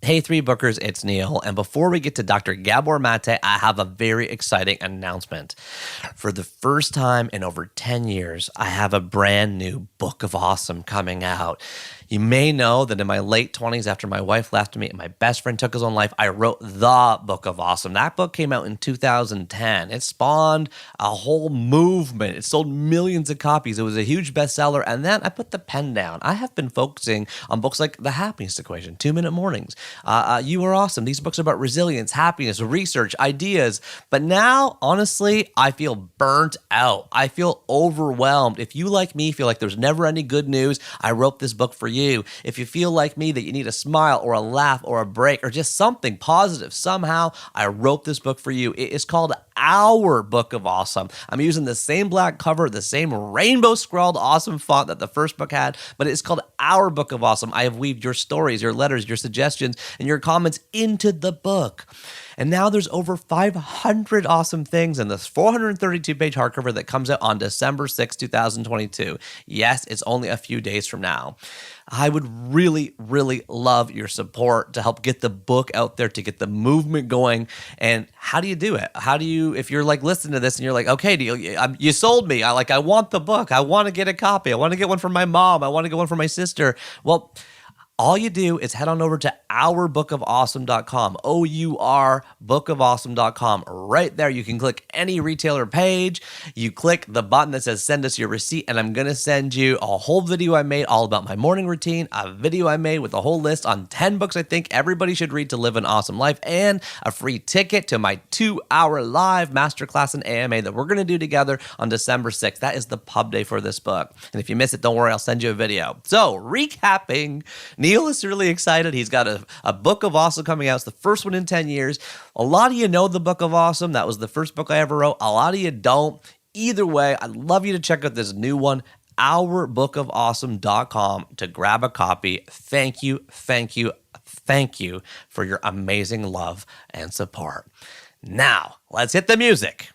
Hey, Three Bookers, it's Neil. And before we get to Dr. Gabor Maté, I have a very exciting announcement. For the first time in over 10 years, I have a brand new Book of Awesome coming out. You may know that in my late 20s, after my wife left me and my best friend took his own life, I wrote the Book of Awesome. That book came out in 2010. It spawned a whole movement. It sold millions of copies. It was a huge bestseller. And then I put the pen down. I have been focusing on books like The Happiness Equation, 2 Minute Mornings, You Are Awesome. These books are about resilience, happiness, research, ideas. But now, honestly, I feel burnt out. I feel overwhelmed. If you, like me, feel like there's never any good news, I wrote this book for you. If you feel like me that you need a smile or a laugh or a break or just something positive somehow, I wrote this book for you. It is called Our Book of Awesome. I'm using the same black cover, the same rainbow scrawled awesome font that the first book had, but it's called Our Book of Awesome. I have weaved your stories, your letters, your suggestions, and your comments into the book. And now there's over 500 awesome things in this 432-page hardcover that comes out on December 6, 2022. Yes, it's only a few days from now. I would really, really love your support to help get the book out there, to get the movement going. And how do you do it? How do you, if you're like listening to this and you're like, okay, you sold me. I want the book. I want to get a copy. I want to get one for my mom. I want to get one for my sister. Well, all you do is head on over to ourbookofawesome.com, O-U-R, bookofawesome.com. Right there, you can click any retailer page. You click the button that says send us your receipt, and I'm going to send you a whole video I made all about my morning routine, a video I made with a whole list on 10 books I think everybody should read to live an awesome life, and a free ticket to my 2-hour live masterclass and AMA that we're going to do together on December 6th. That is the pub day for this book. And if you miss it, don't worry, I'll send you a video. So, recapping, Neil is really excited. He's got a Book of Awesome coming out. It's the first one in 10 years. A lot of you know the Book of Awesome. That was the first book I ever wrote. A lot of you don't. Either way, I'd love you to check out this new one, ourbookofawesome.com, to grab a copy. Thank you, thank you, thank you for your amazing love and support. Now, let's hit the music.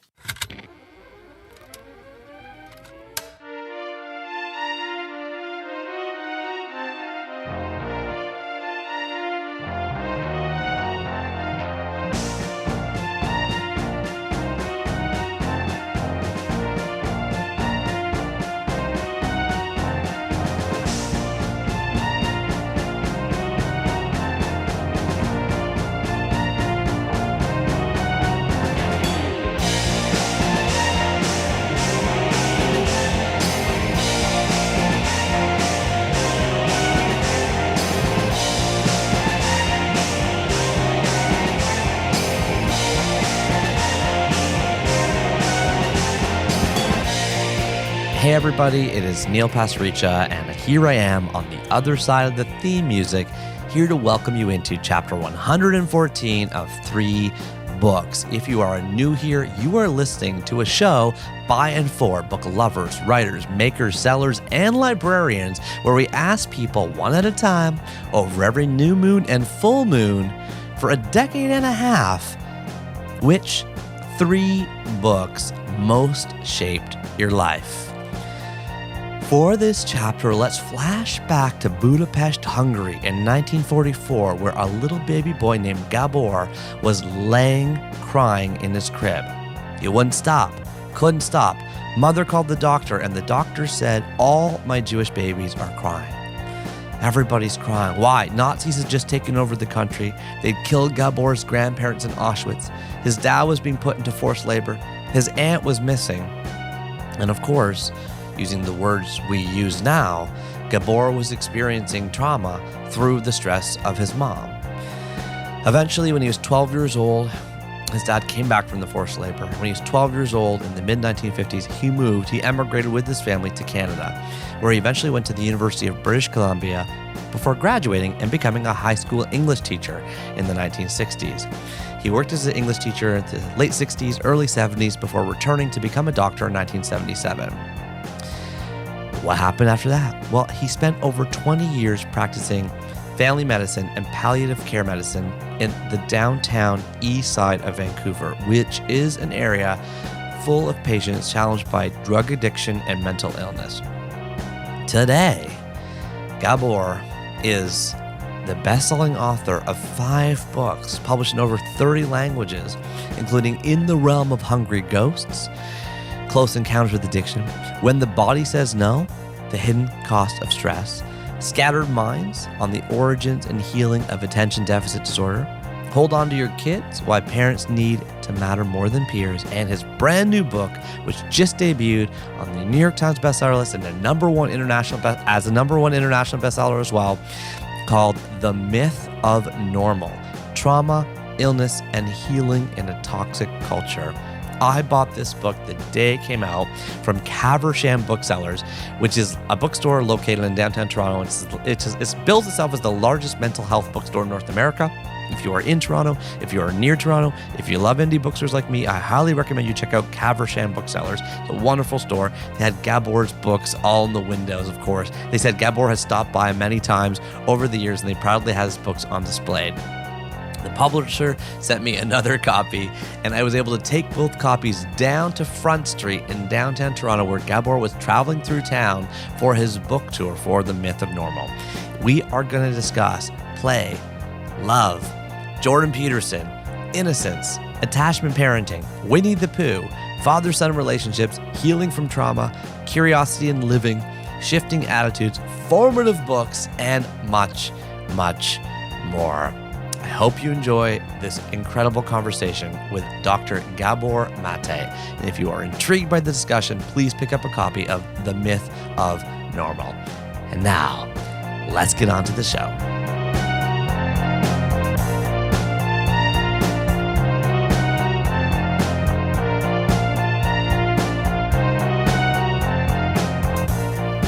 Hey everybody, it is Neil Pasricha, and here I am on the other side of the theme music, here to welcome you into chapter 114 of 3 books. If you are new here, you are listening to a show by and for book lovers, writers, makers, sellers, and librarians, where we ask people one at a time over every new moon and full moon for a decade and a half, which 3 books most shaped your life. For this chapter, let's flash back to Budapest, Hungary in 1944, where a little baby boy named Gabor was laying crying in his crib. He wouldn't stop, couldn't stop. Mother called the doctor, and the doctor said, "All my Jewish babies are crying." Everybody's crying. Why? Nazis had just taken over the country. They'd killed Gabor's grandparents in Auschwitz. His dad was being put into forced labor. His aunt was missing. And of course, using the words we use now, Gabor was experiencing trauma through the stress of his mom. Eventually, when he was 12 years old, his dad came back from the forced labor. When he was 12 years old in the mid-1950s, he emigrated with his family to Canada, where he eventually went to the University of British Columbia before graduating and becoming a high school English teacher in the 1960s. He worked as an English teacher in the late 60s, early 70s before returning to become a doctor in 1977. What happened after that? Well, he spent over 20 years practicing family medicine and palliative care medicine in the downtown Eastside of Vancouver, which is an area full of patients challenged by drug addiction and mental illness. Today, Gabor is the best-selling author of 5 books published in over 30 languages, including In the Realm of Hungry Ghosts, Close Encounters with Addiction, When the Body Says No, The Hidden Cost of Stress, Scattered Minds on the Origins and Healing of Attention Deficit Disorder, Hold On to Your Kids, Why Parents Need to Matter More Than Peers, and his brand new book, which just debuted on the New York Times bestseller list and the number one international bestseller as well, called The Myth of Normal: Trauma, Illness, and Healing in a Toxic Culture. I bought this book the day it came out from Caversham Booksellers, which is a bookstore located in downtown Toronto. It bills itself as the largest mental health bookstore in North America. If you are in Toronto, if you are near Toronto, if you love indie bookstores like me, I highly recommend you check out Caversham Booksellers. It's a wonderful store. They had Gabor's books all in the windows, of course. They said Gabor has stopped by many times over the years, and they proudly has his books on display. The publisher sent me another copy, and I was able to take both copies down to Front Street in downtown Toronto, where Gabor was traveling through town for his book tour for The Myth of Normal. We are going to discuss play, love, Jordan Peterson, innocence, attachment parenting, Winnie the Pooh, father-son relationships, healing from trauma, curiosity in living, shifting attitudes, formative books, and much, much more. I hope you enjoy this incredible conversation with Dr. Gabor Maté. And if you are intrigued by the discussion, please pick up a copy of The Myth of Normal. And now, let's get on to the show.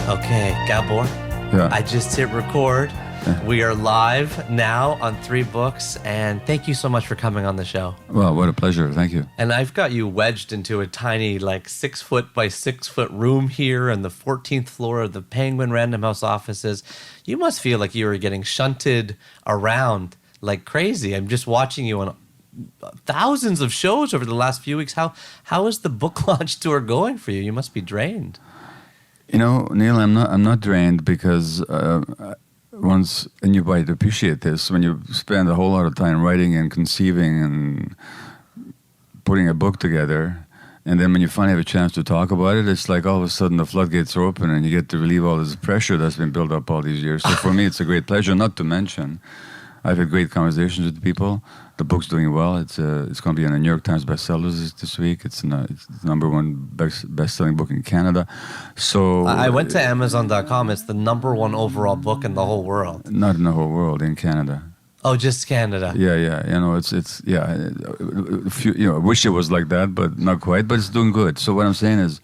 Okay, Gabor, Yeah. I just hit record. We are live now on 3 books, and thank you so much for coming on the show. Well, what a pleasure. Thank you. And I've got you wedged into a tiny, 6 foot by 6 foot room here on the 14th floor of the Penguin Random House offices. You must feel like you were getting shunted around like crazy. I'm just watching you on thousands of shows over the last few weeks. How is the book launch tour going for you? You must be drained. You know, Neil, I'm not drained because once, and you might appreciate this, when you spend a whole lot of time writing and conceiving and putting a book together, and then when you finally have a chance to talk about it, it's like all of a sudden the floodgates are open and you get to relieve all this pressure that's been built up all these years. So for me, it's a great pleasure, not to mention I've had great conversations with people. The book's doing well. It's going to be on the New York Times bestsellers this week. It's the number one best-selling book in Canada. So I went to Amazon.com. It's the number 1 overall book in the whole world. Not in the whole world, in Canada. Oh, just Canada. Yeah. You know, it's yeah. I wish it was like that, but not quite. But it's doing good. So what I'm saying is,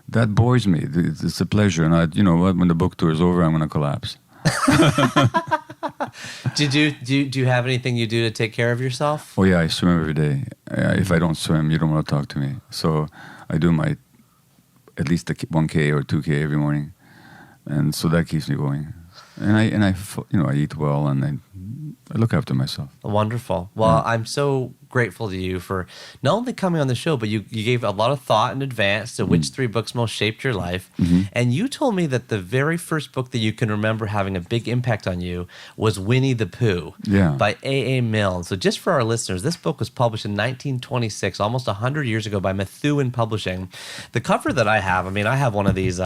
that bores me. It's a pleasure, and you know what? When the book tour is over, I'm going to collapse. Do you have anything you do to take care of yourself? Oh yeah, I swim every day. If I don't swim, you don't want to talk to me. So I do my at least 1K or 2K every morning, and so that keeps me going. And I eat well and I look after myself. Wonderful. Well, I'm so grateful to you for not only coming on the show, but you gave a lot of thought in advance to which 3 books most shaped your life. Mm-hmm. And you told me that the very first book that you can remember having a big impact on you was Winnie the Pooh by A.A. Milne. So just for our listeners, this book was published in 1926, almost 100 years ago by Methuen Publishing. The cover that I have one of these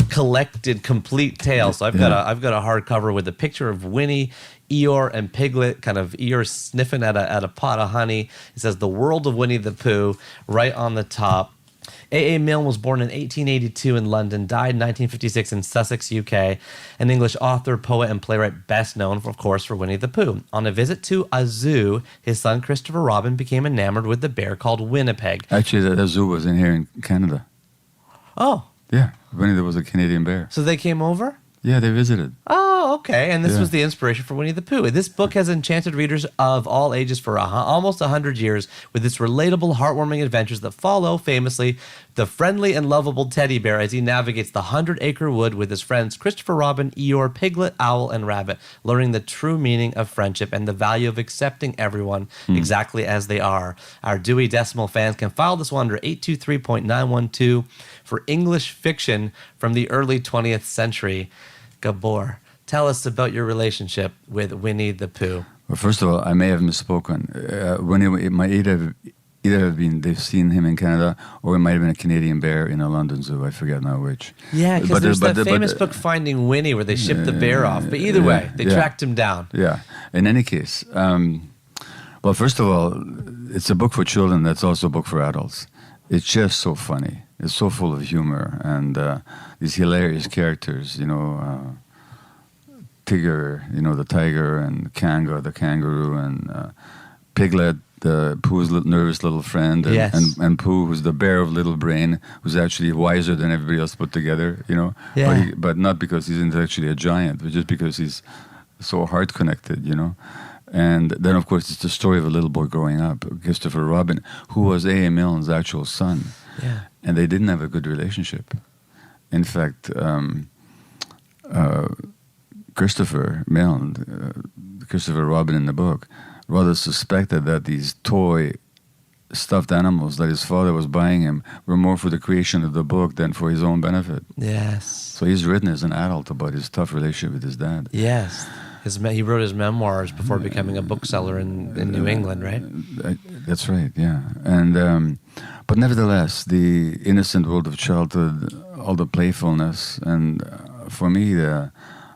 collected complete tales. So I've got a hardcover with a picture of Winnie, Eeyore, and Piglet, kind of Eeyore sniffing at a pot of honey. It says The World of Winnie the Pooh right on the top. A.A. Milne was born in 1882 in London, died in 1956 in Sussex, UK, an English author, poet, and playwright best known, of course, for Winnie the Pooh. On a visit to a zoo, his son Christopher Robin became enamored with the bear called Winnipeg. Actually, the zoo was in here in Canada. Oh. Yeah, Winnie there was a Canadian bear. So they came over? Yeah, they visited. Oh, okay. And this was the inspiration for Winnie the Pooh. This book has enchanted readers of all ages for almost 100 years with its relatable, heartwarming adventures that follow, famously, the friendly and lovable teddy bear as he navigates the 100-acre wood with his friends Christopher Robin, Eeyore, Piglet, Owl, and Rabbit, learning the true meaning of friendship and the value of accepting everyone exactly as they are. Our Dewey Decimal fans can file this one under 823.912 for English fiction from the early 20th century. Gabor, tell us about your relationship with Winnie the Pooh. Well, first of all, I may have misspoken. It might either have been they've seen him in Canada, or it might have been a Canadian bear in a London zoo. I forget now which. Yeah, because there's that famous book, Finding Winnie, where they shipped the bear off. But either way, they tracked him down. Yeah. In any case, well, first of all, it's a book for children that's also a book for adults. It's just so funny. It's so full of humor and these hilarious characters, Tigger, the tiger, and Kanga, the kangaroo, and Piglet, the Pooh's nervous little friend, and Pooh, who's the bear of little brain, who's actually wiser than everybody else put together, Yeah. But not because he's intellectually a giant, but just because he's so heart connected, And then, of course, it's the story of a little boy growing up, Christopher Robin, who was A.A. Milne's actual son. Yeah. And they didn't have a good relationship. In fact, Christopher Milne, Christopher Robin in the book, rather suspected that these toy stuffed animals that his father was buying him were more for the creation of the book than for his own benefit. Yes. So he's written as an adult about his tough relationship with his dad. Yes. He wrote his memoirs before becoming a bookseller in New England, right? That's right, yeah. And but nevertheless, the innocent world of childhood, all the playfulness, and for me, the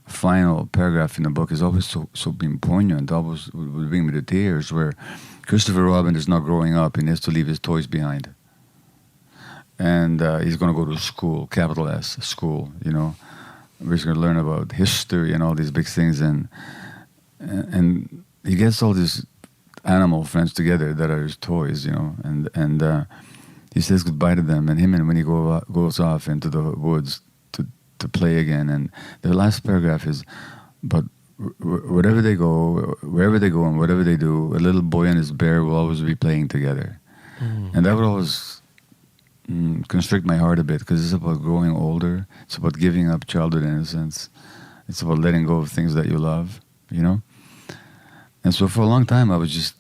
final paragraph in the book is always so being poignant, always would bring me to tears, where Christopher Robin is not growing up and he has to leave his toys behind. And he's going to go to school, capital S, school, where he's going to learn about history and all these big things. And he gets all these animal friends together that are his toys, and he says goodbye to them. And him and Winnie goes off into the woods to play again. And the last paragraph is, but wherever they go and whatever they do, a little boy and his bear will always be playing together. And that would always constrict my heart a bit, because it's about growing older. It's about giving up childhood innocence. It's about letting go of things that you love, And so for a long time, I was just,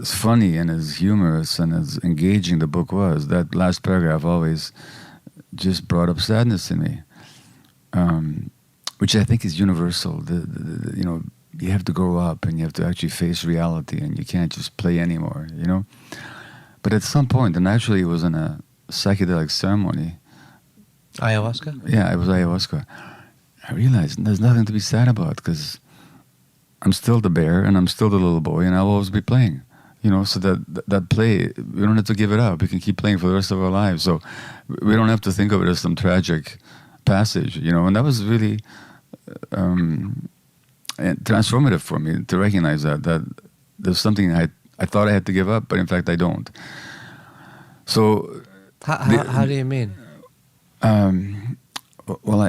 as funny and as humorous and as engaging the book was, that last paragraph always just brought up sadness in me, which I think is universal. You have to grow up and you have to actually face reality, and you can't just play anymore, But at some point, and actually it was in a psychedelic ceremony. Ayahuasca? Yeah, it was ayahuasca. I realized there's nothing to be sad about, because I'm still the bear and I'm still the little boy, and I'll always be playing. So that play, we don't have to give it up. We can keep playing for the rest of our lives. So we don't have to think of it as some tragic passage, And that was really transformative for me to recognize that there's something I thought I had to give up, but in fact I don't. So how do you mean? Well,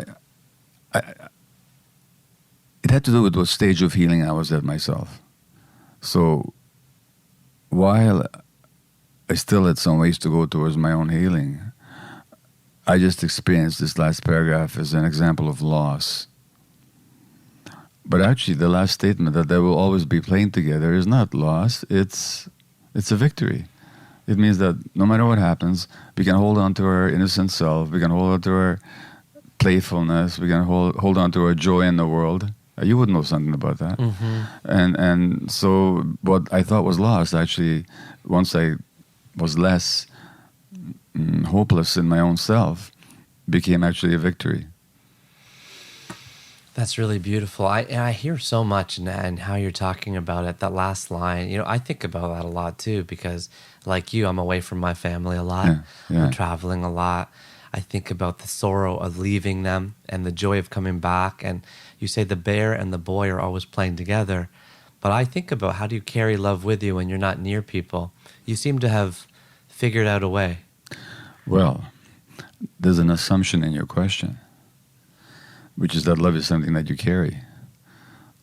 it had to do with what stage of healing I was at myself. So while I still had some ways to go towards my own healing, I just experienced this last paragraph as an example of loss. But actually, the last statement, that they will always be playing together, is not loss. It's a victory. It means that no matter what happens, we can hold on to our innocent self. We can hold on to our playfulness. We can hold on to our joy in the world. You would know something about that. Mm-hmm. And so what I thought was lost, actually, once I was less hopeless in my own self, became actually a victory. That's really beautiful. I hear so much in how you're talking about it, that last line. I think about that a lot too, because like you, I'm away from my family a lot. Yeah. I'm traveling a lot. I think about the sorrow of leaving them and the joy of coming back. And you say the bear and the boy are always playing together. But I think about, how do you carry love with you when you're not near people? You seem to have figured out a way. Well, there's an assumption in your question, which is that love is something that you carry.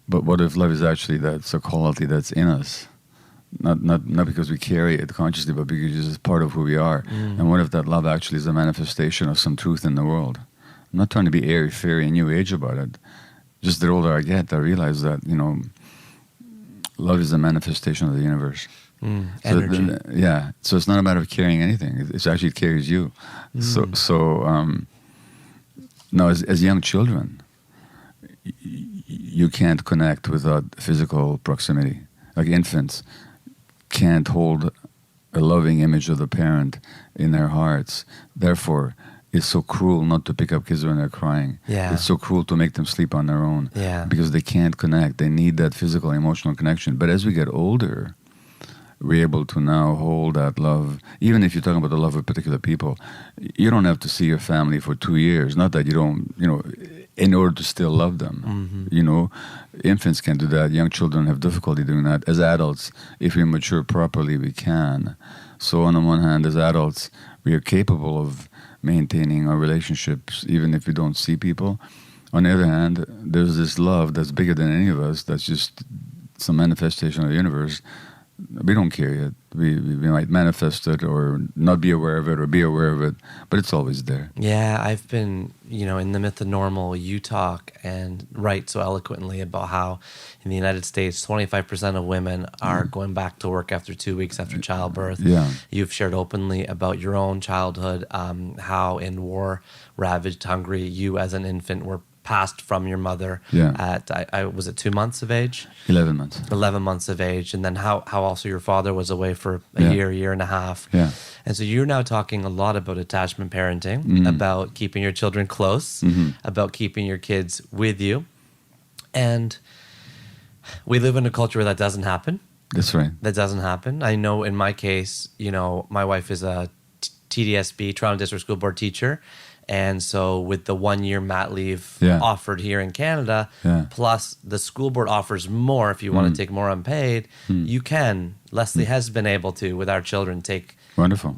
But what if love is actually that's a quality that's in us? Not because we carry it consciously, but because it's part of who we are. And what if that love actually is a manifestation of some truth in the world? I'm not trying to be airy-fairy and new age about it. Just the older I get, I realize that, love is a manifestation of the universe. Energy. So it's not a matter of carrying anything. It actually carries you. So now, as young children, you can't connect without physical proximity. Like infants can't hold a loving image of the parent in their hearts. Therefore, it's so cruel not to pick up kids when they're crying. Yeah. It's so cruel to make them sleep on their own. Yeah. Because they can't connect. They need that physical, emotional connection. But as we get older, we're able to now hold that love. Even if you're talking about the love of particular people, you don't have to see your family for 2 years. Not that you don't, in order to still love them. Infants can do that. Young children have difficulty doing that. As adults, if we mature properly, we can. So on the one hand, as adults, we are capable of maintaining our relationships even if we don't see people. On the other hand, there's this love that's bigger than any of us, that's just some manifestation of the universe. We don't care yet. We might manifest it or not be aware of it or be aware of it, but it's always there. Yeah, I've been, in the Myth of Normal, you talk and write so eloquently about how in the United States, 25% of women are going back to work after 2 weeks after childbirth. Yeah. You've shared openly about your own childhood, how in war-ravaged Hungary, you as an infant were passed from your mother at, was it 2 months of age? 11 months. 11 months of age. And then how also your father was away for a year and a half. Yeah. And so you're now talking a lot about attachment parenting, about keeping your children close, about keeping your kids with you. And we live in a culture where that doesn't happen. That's right. That doesn't happen. I know in my case, my wife is a TDSB, Toronto District School Board teacher. And so with the 1 year mat leave offered here in Canada, plus the school board offers more if you want to take more unpaid, you can. Leslie has been able to, with our children, take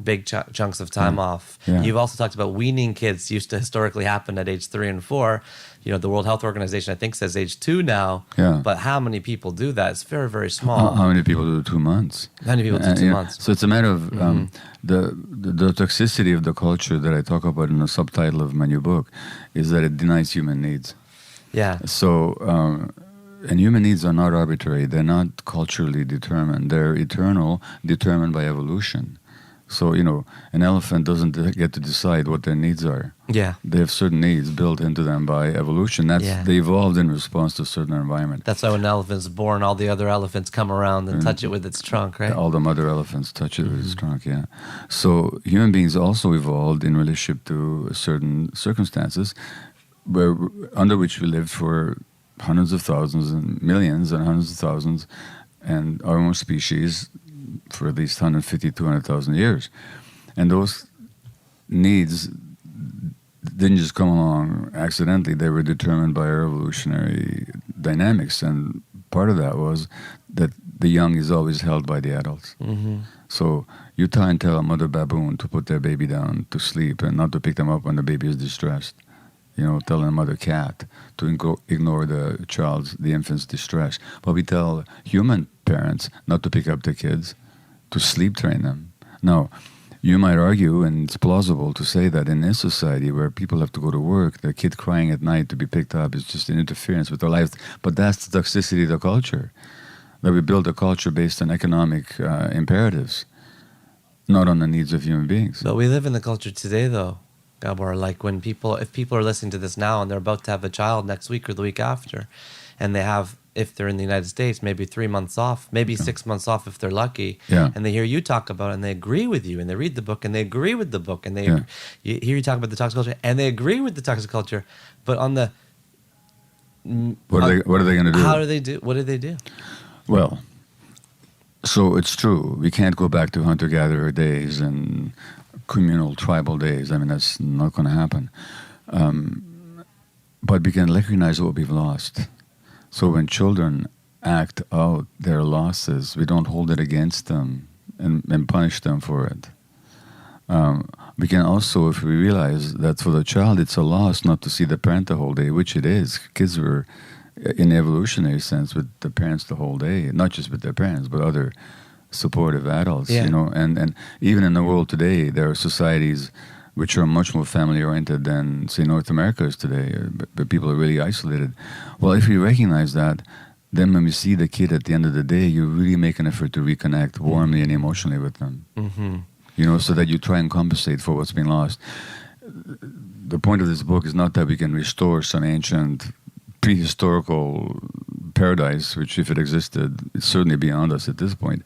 big chunks of time off. Yeah. You've also talked about weaning kids used to historically happen at age 3 and 4. The World Health Organization, I think, says age 2 now. Yeah. But how many people do that? It's very, very small. How many people do 2 months? How many people do 2 months? So it's a matter of the toxicity of the culture that I talk about in the subtitle of my new book is that it denies human needs. Yeah. So, and human needs are not arbitrary. They're not culturally determined. They're eternal, determined by evolution. So, an elephant doesn't get to decide what their needs are. Yeah. They have certain needs built into them by evolution. They evolved in response to a certain environment. That's how an elephant's born. All the other elephants come around and touch it with its trunk, right? All the mother elephants touch it with its trunk, yeah. So human beings also evolved in relationship to certain circumstances under which we lived for hundreds of thousands and millions and hundreds of thousands, and our own species for at least 150, 200,000 years. And those needs didn't just come along accidentally. They were determined by our evolutionary dynamics. And part of that was that the young is always held by the adults. So you try and tell a mother baboon to put their baby down to sleep and not to pick them up when the baby is distressed. Tell a mother cat to ignore the infant's distress. But we tell human parents not to pick up their kids, to sleep train them. Now, you might argue, and it's plausible to say that in this society where people have to go to work, the kid crying at night to be picked up is just an interference with their lives. But that's the toxicity of the culture, that we build a culture based on economic imperatives, not on the needs of human beings. But we live in the culture today, though, Gabor. Like if people are listening to this now and they're about to have a child next week or the week after, and they have, if they're in the United States, maybe 3 months off, maybe 6 months off if they're lucky, and they hear you talk about it and they agree with you, and they read the book and they agree with the book, and they you hear you talk about the toxic culture and they agree with the toxic culture, but on the what are they going to do? How do they do? What do they do? Well, so it's true. We can't go back to hunter-gatherer days and communal tribal days. I mean, that's not going to happen. But we can recognize what we've lost. So when children act out their losses, we don't hold it against them and punish them for it. We can also, if we realize that for the child it's a loss not to see the parent the whole day, which it is. Kids were, in evolutionary sense, with the parents the whole day, not just with their parents, but other supportive adults, and even in the world today, there are societies which are much more family-oriented than, say, North America is today, but people are really isolated. Well, if we recognize that, then when we see the kid at the end of the day, you really make an effort to reconnect warmly and emotionally with them, so that you try and compensate for what's been lost. The point of this book is not that we can restore some ancient prehistorical paradise, which if it existed, it's certainly beyond us at this point.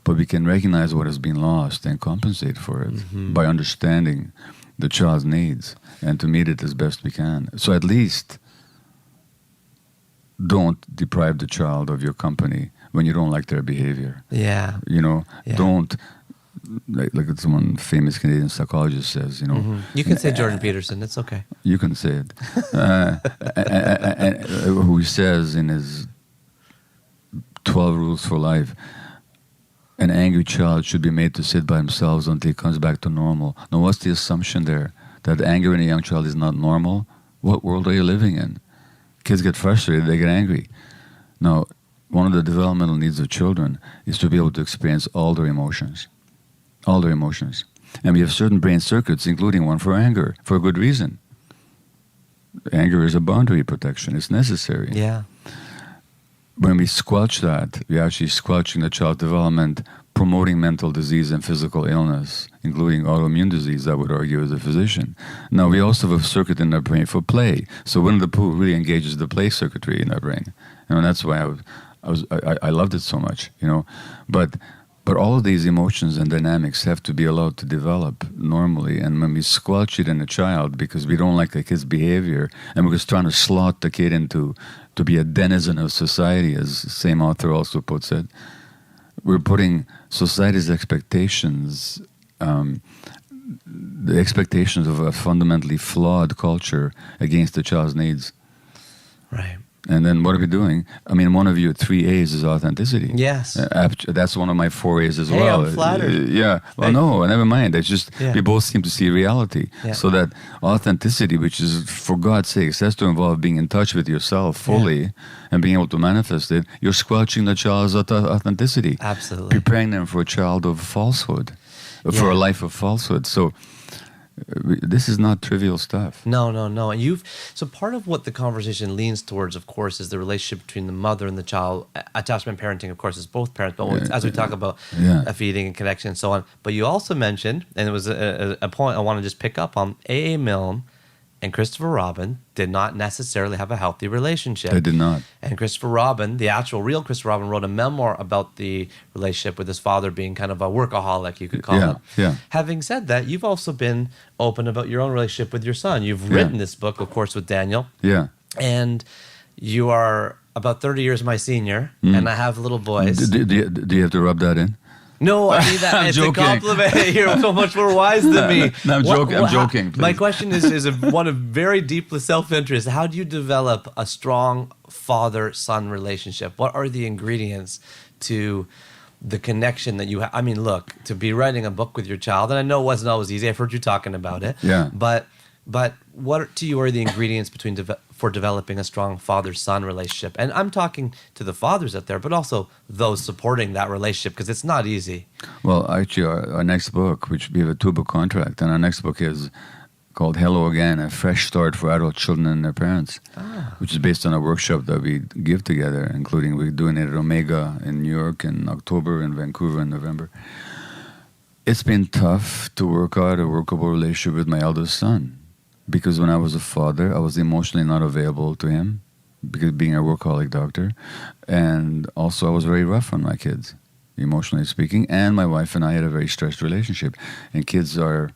But we can recognize what has been lost and compensate for it by understanding the child's needs and to meet it as best we can. So at least don't deprive the child of your company when you don't like their behavior. Yeah. Don't, like someone famous Canadian psychologist says, You can say Jordan Peterson, it's okay. You can say it. Who says in his 12 Rules for Life, an angry child should be made to sit by himself until he comes back to normal. Now, what's the assumption there? That anger in a young child is not normal? What world are you living in? Kids get frustrated, they get angry. Now, one of the developmental needs of children is to be able to experience all their emotions. All their emotions. And we have certain brain circuits, including one for anger, for a good reason. Anger is a boundary protection. It's necessary. Yeah. When we squelch that, we're actually squelching the child's development, promoting mental disease and physical illness, including autoimmune disease, I would argue, as a physician. Now, we also have a circuit in our brain for play. So Winnie the Pooh really engages the play circuitry in our brain. And that's why I loved it so much, But all of these emotions and dynamics have to be allowed to develop normally. And when we squelch it in a child because we don't like the kid's behavior, and we're just trying to slot the kid into to be a denizen of society, as the same author also puts it, we're putting society's expectations, the expectations of a fundamentally flawed culture against the child's needs. Right. And then what are we doing? I mean, one of your 3 A's is authenticity. Yes. That's one of my 4 A's as well. Hey, I'm flattered. Yeah. Well, no, never mind. It's just we both seem to see reality. Yeah. So that authenticity, which is, for God's sakes, has to involve being in touch with yourself fully and being able to manifest it. You're squelching the child's authenticity. Absolutely. Preparing them for a child of falsehood, for a life of falsehood. So this is not trivial stuff. No. And so part of what the conversation leans towards, of course, is the relationship between the mother and the child. Attachment parenting, of course, is both parents, but as we talk about feeding and connection and so on. But you also mentioned, and it was a point I want to just pick up on, A.A. Milne and Christopher Robin did not necessarily have a healthy relationship. They did not. And Christopher Robin, the actual real Christopher Robin, wrote a memoir about the relationship with his father being kind of a workaholic, you could call it. Yeah. Having said that, you've also been open about your own relationship with your son. You've written this book, of course, with Daniel. Yeah. And you are about 30 years my senior, and I have little boys. Do you have to rub that in? No, I mean that. It's joking. a compliment. You're so much more wise than me. No, I'm joking. Please. My question is one of very deep self-interest. How do you develop a strong father-son relationship? What are the ingredients to the connection that you have? I mean, look, to be writing a book with your child, and I know it wasn't always easy. I've heard you talking about it. Yeah. But what to you are the ingredients for developing a strong father-son relationship? And I'm talking to the fathers out there, but also those supporting that relationship, because it's not easy. Well, actually, our next book, which we have a 2-book contract, and our next book is called Hello Again, A Fresh Start for Adult Children and Their Parents, which is based on a workshop that we give together, including we're doing it at Omega in New York in October, in Vancouver in November. It's been tough to work out a workable relationship with my eldest son. Because when I was a father, I was emotionally not available to him, because being a workaholic doctor. And also I was very rough on my kids, emotionally speaking. And my wife and I had a very stressed relationship. And kids are,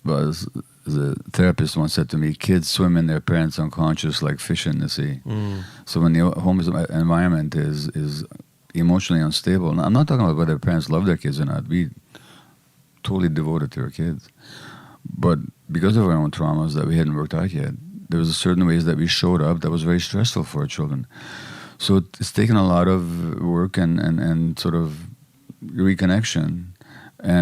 well, as a therapist once said to me, kids swim in their parents' unconscious like fish in the sea. So when the home environment is emotionally unstable, and I'm not talking about whether parents love their kids or not. We totally devoted to our kids. But because of our own traumas that we hadn't worked out yet, there was certain ways that we showed up that was very stressful for our children. So it's taken a lot of work and sort of reconnection,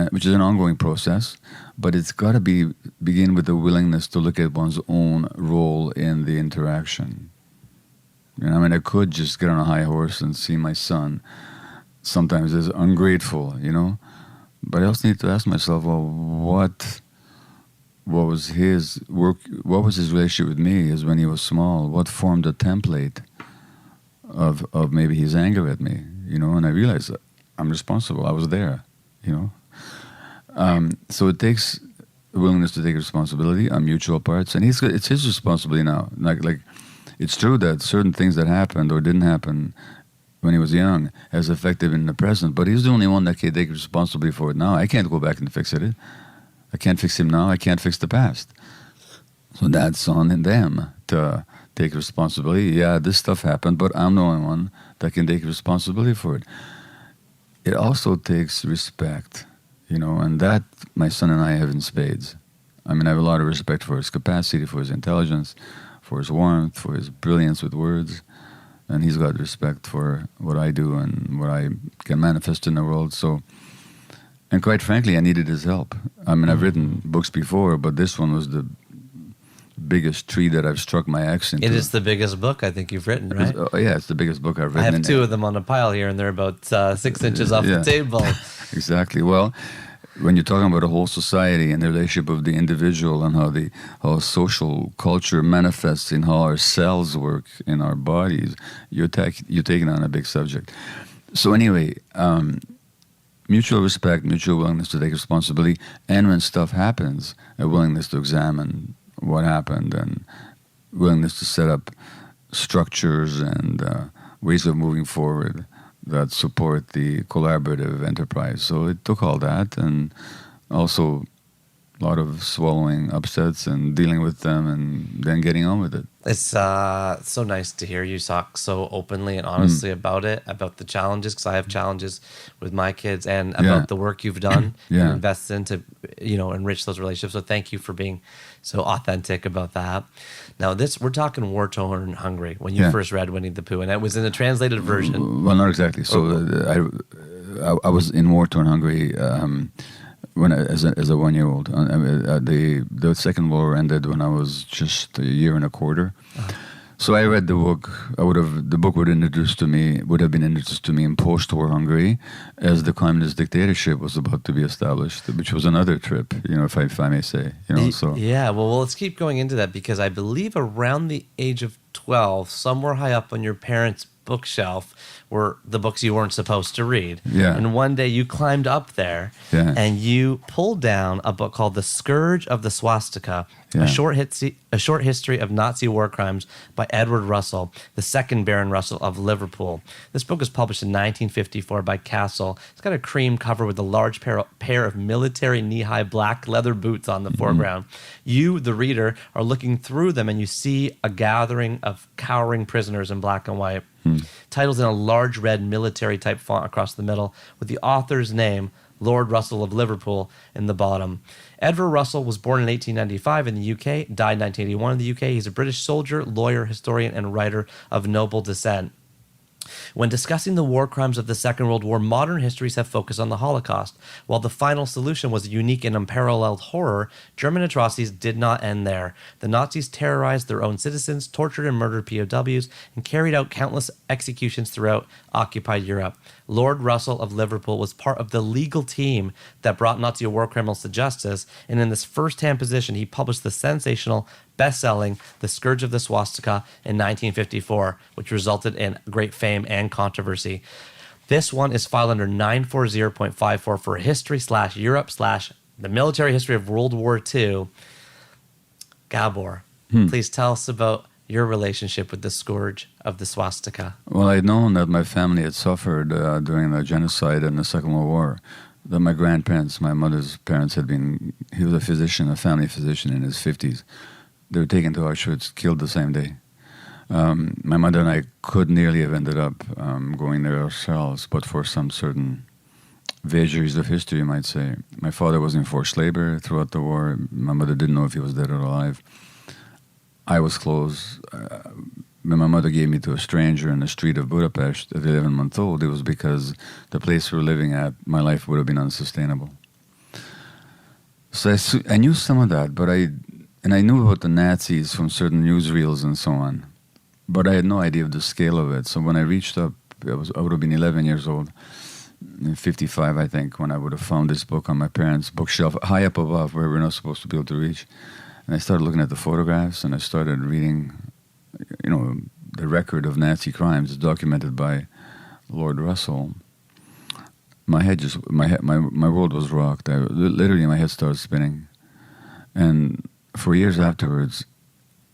which is an ongoing process. But it's got to begin with the willingness to look at one's own role in the interaction. I mean, I could just get on a high horse and see my son sometimes as ungrateful, But I also need to ask myself, well, what was his work? What was his relationship with me as when he was small? What formed the template of maybe his anger at me? And I realized that I'm responsible. I was there. So it takes willingness to take responsibility on mutual parts, and it's his responsibility now. Like it's true that certain things that happened or didn't happen when he was young has affected him in the present, but he's the only one that can take responsibility for it now. I can't go back and fix it. I can't fix him now. I can't fix the past. So that's on them to take responsibility. Yeah, this stuff happened, but I'm the only one that can take responsibility for it. It also takes respect, and that my son and I have in spades. I mean, I have a lot of respect for his capacity, for his intelligence, for his warmth, for his brilliance with words. And he's got respect for what I do and what I can manifest in the world. So, and quite frankly, I needed his help. I mean, I've written books before, but this one was the biggest tree that I've struck my axe into. It is the biggest book I think you've written, right? It's the biggest book I've written. I have two of them on a pile here, and they're about 6 inches off the table. Exactly. Well, when you're talking about a whole society and the relationship of the individual and how social culture manifests in how our cells work in our bodies, you're taking on a big subject. So anyway, mutual respect, mutual willingness to take responsibility, and when stuff happens, a willingness to examine what happened and willingness to set up structures and ways of moving forward that support the collaborative enterprise. So it took all that, and also a lot of swallowing upsets and dealing with them and then getting on with it. It's so nice to hear you talk so openly and honestly about it, about the challenges, because I have challenges with my kids, and about the work you've done and invested in to, enrich those relationships. So thank you for being so authentic about that. Now, we're talking war-torn Hungary when you first read Winnie the Pooh, and it was in a translated version. Well, not exactly. So I was in war-torn Hungary as a 1-year-old. The Second World War ended when I was just a year and a quarter. So I read the book. The book would have been introduced to me in post-war Hungary as the communist dictatorship was about to be established, which was another trip, if I may say. So yeah. Well, let's keep going into that, because I believe around the age of 12, somewhere high up on your parents' bookshelf were the books you weren't supposed to read. Yeah. And one day you climbed up there and you pulled down a book called The Scourge of the Swastika, a short history of Nazi war crimes by Edward Russell, the second Baron Russell of Liverpool. This book was published in 1954 by Castle. It's got a cream cover with a large pair of military knee-high black leather boots on the foreground. You, the reader, are looking through them and you see a gathering of cowering prisoners in black and white. Titles in a large red military-type font across the middle, with the author's name, Lord Russell of Liverpool, in the bottom. Edward Russell was born in 1895 in the UK, died in 1981 in the UK. He's a British soldier, lawyer, historian, and writer of noble descent. When discussing the war crimes of the Second World War, modern histories have focused on the Holocaust. While the final solution was unique and unparalleled horror, German atrocities did not end there. The Nazis terrorized their own citizens, tortured and murdered POWs, and carried out countless executions throughout occupied Europe. Lord Russell of Liverpool was part of the legal team that brought Nazi war criminals to justice, and in this first-hand position, he published the sensational, best-selling The Scourge of the Swastika in 1954, which resulted in great fame and controversy. This one is filed under 940.54 for history/Europe/the military history of World War II. Gabor, please tell us about your relationship with the Scourge of the Swastika. Well, I'd known that my family had suffered during the genocide and the Second World War. That my grandparents, my mother's parents, he was a physician, a family physician in his 50s. They were taken to Auschwitz, killed the same day. My mother and I could nearly have ended up going there ourselves, but for some certain vagaries of history, you might say. My father was in forced labor throughout the war. My mother didn't know if he was dead or alive. I was close. When my mother gave me to a stranger in the street of Budapest at 11 months old, it was because the place we were living at, my life would have been unsustainable. So I knew some of that, and I knew about the Nazis from certain newsreels and so on, but I had no idea of the scale of it. So when I reached up, I would have been 11 years old, 55 I think, when I would have found this book on my parents' bookshelf, high up above where we're not supposed to be able to reach. And I started looking at the photographs, and I started reading, the record of Nazi crimes documented by Lord Russell. My world was rocked. Literally, my head started spinning. And for years afterwards,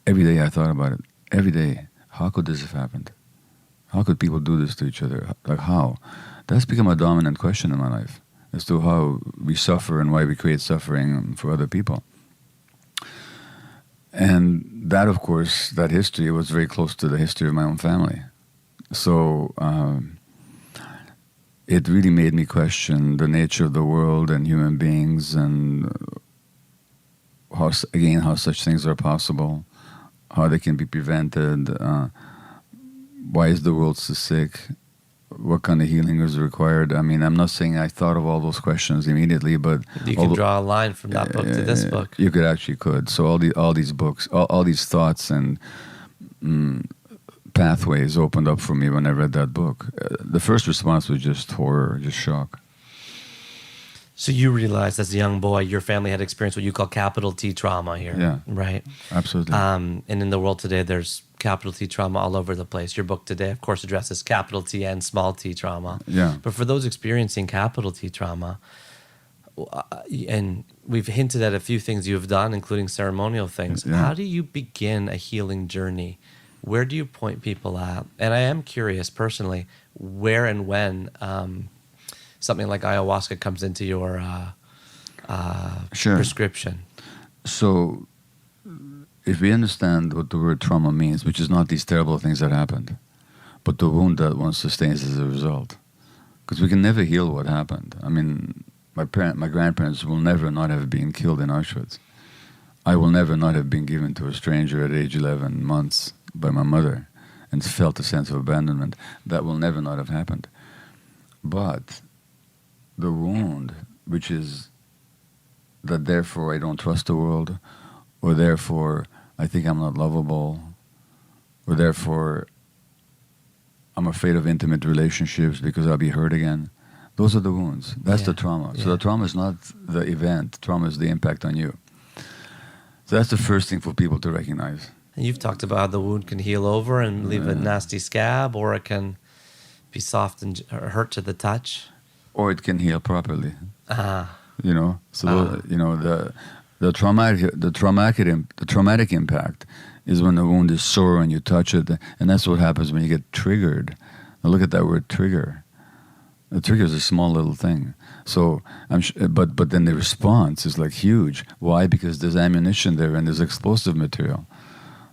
every day I thought about it. Every day, how could this have happened? How could people do this to each other? Like how? That's become a dominant question in my life as to how we suffer and why we create suffering for other people. And that, of course, that history was very close to the history of my own family. So it really made me question the nature of the world and human beings and how such things are possible, how they can be prevented, why is the world so sick, what kind of healing is required. I mean, I'm not saying I thought of all those questions immediately, but you can draw a line from that book to this book. You could. So all these books, all these thoughts and pathways opened up for me when I read that book. The first response was just horror, just shock. So you realized as a young boy, your family had experienced what you call capital T trauma here. Yeah. Right? Absolutely. And in the world today, there's capital T trauma all over the place. Your book today, of course, addresses capital T and small t trauma. Yeah. But for those experiencing capital T trauma, and we've hinted at a few things you've done, including ceremonial things, how do you begin a healing journey? Where do you point people at? And I am curious personally, where and when something like ayahuasca comes into your prescription. So if we understand what the word trauma means, which is not these terrible things that happened, but the wound that one sustains as a result. Because we can never heal what happened. I mean, my grandparents will never not have been killed in Auschwitz. I will never not have been given to a stranger at age 11 months by my mother and felt a sense of abandonment. That will never not have happened. But the wound, which is that therefore I don't trust the world, or therefore I think I'm not lovable, or therefore I'm afraid of intimate relationships because I'll be hurt again. Those are the wounds. That's the trauma. So the trauma is not the event. Trauma is the impact on you. So that's the first thing for people to recognize. And you've talked about how the wound can heal over and leave a nasty scab, or it can be soft and hurt to the touch. Or it can heal properly. You know, so the traumatic impact is when the wound is sore and you touch it, and that's what happens when you get triggered. Now look at that word, trigger. The trigger is a small little thing. So but then the response is like huge. Why? Because there's ammunition there and there's explosive material.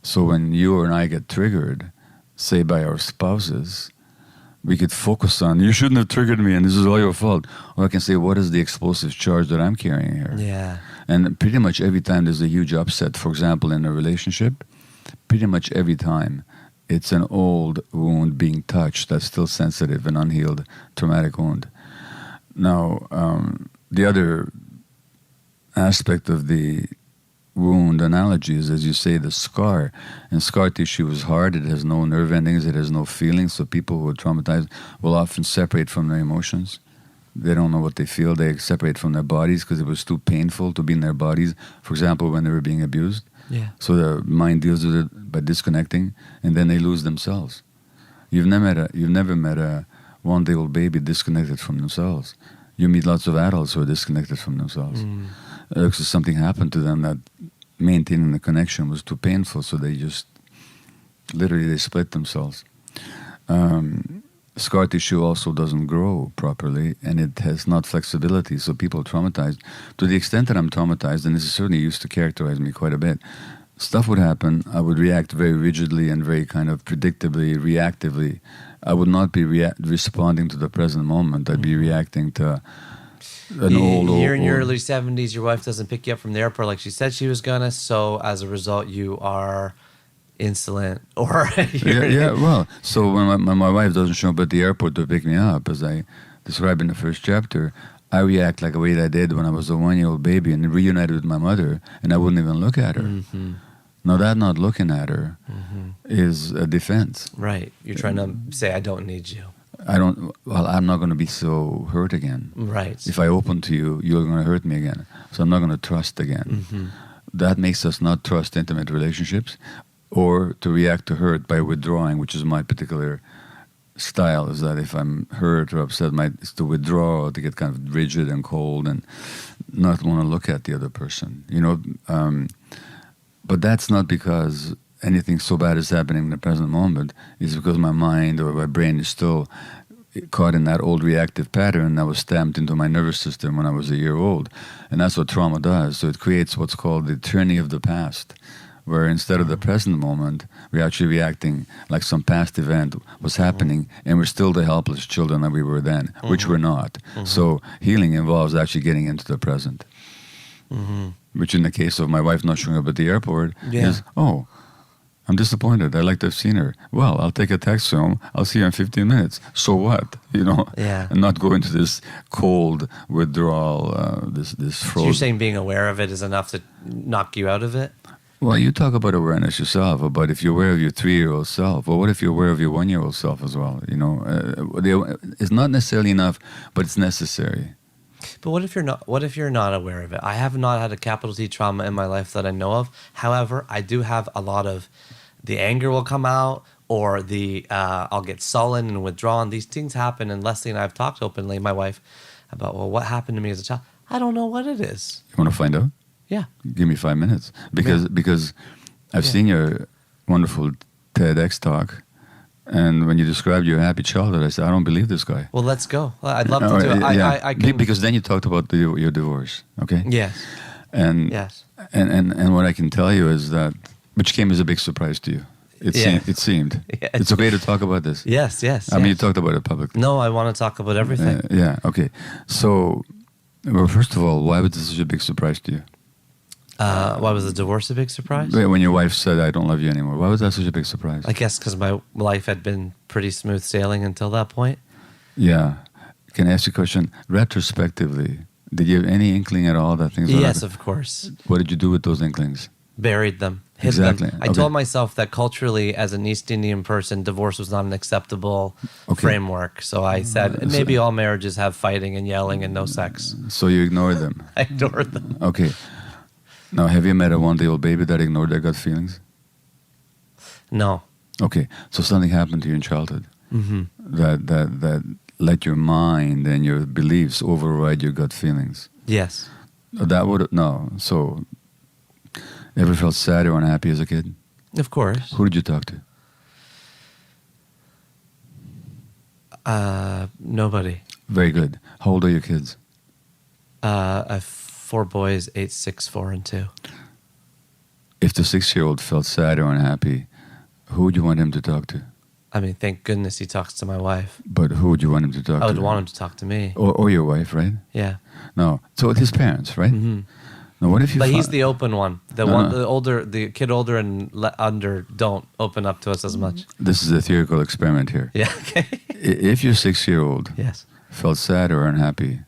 So when you or I get triggered, say by our spouses, we could focus on, you shouldn't have triggered me and this is all your fault. Or I can say, what is the explosive charge that I'm carrying here? Yeah. And pretty much every time there's a huge upset, for example, in a relationship, pretty much every time it's an old wound being touched that's still sensitive, an unhealed traumatic wound. Now, the other aspect of the wound analogy is, as you say, the scar. And scar tissue is hard. It has no nerve endings. It has no feelings. So people who are traumatized will often separate from their emotions. They don't know what they feel. They separate from their bodies because it was too painful to be in their bodies. For example, when they were being abused. Yeah. So the mind deals with it by disconnecting, and then they lose themselves. You've never met a one-day-old baby disconnected from themselves. You meet lots of adults who are disconnected from themselves. Because something happened to them that maintaining the connection was too painful, so they just literally split themselves. Scar tissue also doesn't grow properly, and it has not flexibility, so people are traumatized. To the extent that I'm traumatized, and this is certainly used to characterize me quite a bit, stuff would happen, I would react very rigidly and very kind of predictably, reactively. I would not be responding to the present moment. I'd be reacting to You're in your early 70s, your wife doesn't pick you up from the airport like she said she was gonna, so as a result you are insolent or well, so when my wife doesn't show up at the airport to pick me up, as I described in the first chapter, I react like a way that I did when I was a 1-year-old baby and reunited with my mother, and I wouldn't even look at her. Now that not looking at her is a defense. Right. You're trying to say, I don't need you. I'm not going to be so hurt again. Right. If I open to you, you're going to hurt me again. So I'm not going to trust again. That makes us not trust intimate relationships or to react to hurt by withdrawing, which is my particular style is that if I'm hurt or upset, is to withdraw, to get kind of rigid and cold and not want to look at the other person. But that's not because anything so bad is happening in the present moment. It's because my mind or my brain is still caught in that old reactive pattern that was stamped into my nervous system when I was a year old. And that's what trauma does. So it creates what's called the tyranny of the past, where instead of the present moment, we're actually reacting like some past event was happening, and we're still the helpless children that we were then, which we're not. So healing involves actually getting into the present, which in the case of my wife not showing up at the airport is, oh, I'm disappointed. I'd like to have seen her. Well, I'll take a taxi home. I'll see her in 15 minutes. So what? And not go into this cold withdrawal, this frozen. So you're saying being aware of it is enough to knock you out of it? Well, you talk about awareness yourself, about if you're aware of your 3-year-old self. Well, what if you're aware of your 1-year-old self as well? It's not necessarily enough, but it's necessary. But what if you're not? What if you're not aware of it? I have not had a capital T trauma in my life that I know of. However, I do have a lot of the anger will come out, or I'll get sullen and withdrawn. These things happen, and Leslie and I have talked openly, my wife, about what happened to me as a child. I don't know what it is. You want to find out? Yeah. Give me 5 minutes. Because I've seen your wonderful TEDx talk, and when you described your happy childhood, I said, I don't believe this guy. Well, let's go. I'd love to do it. I can... Because then you talked about your divorce, okay? Yes. And what I can tell you is that, which came as a big surprise to you. It seemed. Yeah. It's okay to talk about this. Yes. I mean, you talked about it publicly. No, I want to talk about everything. Okay. So, well, first of all, why was this such a big surprise to you? Why was the divorce a big surprise? When your wife said, I don't love you anymore. Why was that such a big surprise? I guess because my life had been pretty smooth sailing until that point. Yeah. Can I ask you a question? Retrospectively, did you have any inkling at all that things were Yes, of course. What did you do with those inklings? Buried them. Hid them. I told myself that culturally, as an East Indian person, divorce was not an acceptable framework. So I said, maybe all marriages have fighting and yelling and no sex. So you ignored them? I ignored them. Okay. Now, have you met a 1-day-old baby that ignored their gut feelings? No. Okay, so something happened to you in childhood that let your mind and your beliefs override your gut feelings. Yes. So, ever felt sad or unhappy as a kid? Of course. Who did you talk to? Nobody. Very good. How old are your kids? I have 4 boys, 8, 6, 4, and 2. If the 6-year-old felt sad or unhappy, who would you want him to talk to? I mean, thank goodness he talks to my wife. But who would you want him to talk to? I would want him to talk to me. Or your wife, right? Yeah. No. So his parents, right? Mm-hmm. Now, what if you? But he's the open one. The kid older and under don't open up to us as much. This is a theoretical experiment here. Yeah. Okay. If your 6-year-old felt sad or unhappy,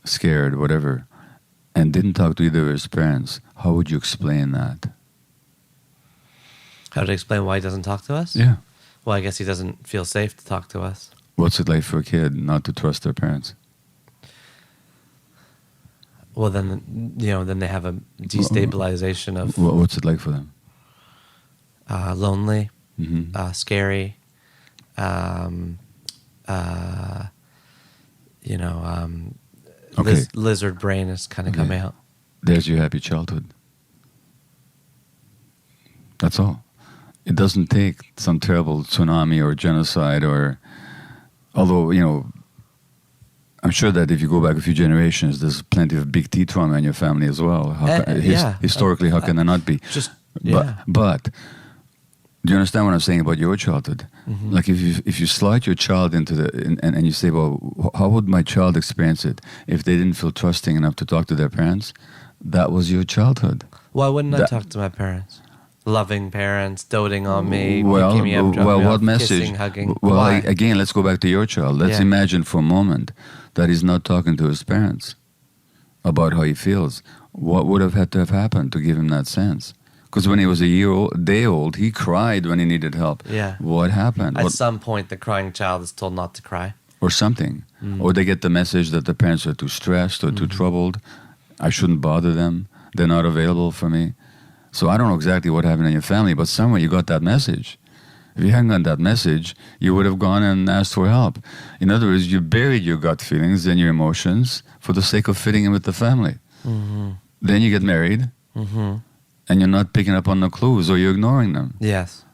scared, whatever, and didn't talk to either of his parents, how would you explain that? How to explain why he doesn't talk to us? Yeah. Well, I guess he doesn't feel safe to talk to us. What's it like for a kid not to trust their parents? Well, then they have a destabilization of... What's it like for them? Lonely, scary, lizard brain is kind of coming out. There's your happy childhood. That's all. It doesn't take some terrible tsunami or genocide although, I'm sure that if you go back a few generations, there's plenty of big T trauma in your family as well. Historically, how can there not be? But do you understand what I'm saying about your childhood? Mm-hmm. Like if you slide your child into and you say, well, how would my child experience it if they didn't feel trusting enough to talk to their parents? That was your childhood. Why wouldn't I talk to my parents? Loving parents, doting on me, picking me up, what off, message? Kissing, hugging. Well, again, let's go back to your child. Let's imagine for a moment that he's not talking to his parents about how he feels. What would have had to have happened to give him that sense? Because when he was a day old, he cried when he needed help. Yeah. What happened? At some point, the crying child is told not to cry. Or something. Or they get the message that the parents are too stressed or too troubled. I shouldn't bother them. They're not available for me. So I don't know exactly what happened in your family, but somewhere you got that message. If you hadn't gotten that message, you would have gone and asked for help. In other words, you buried your gut feelings and your emotions for the sake of fitting in with the family. Then you get married, and you're not picking up on the clues, or you're ignoring them. Yes.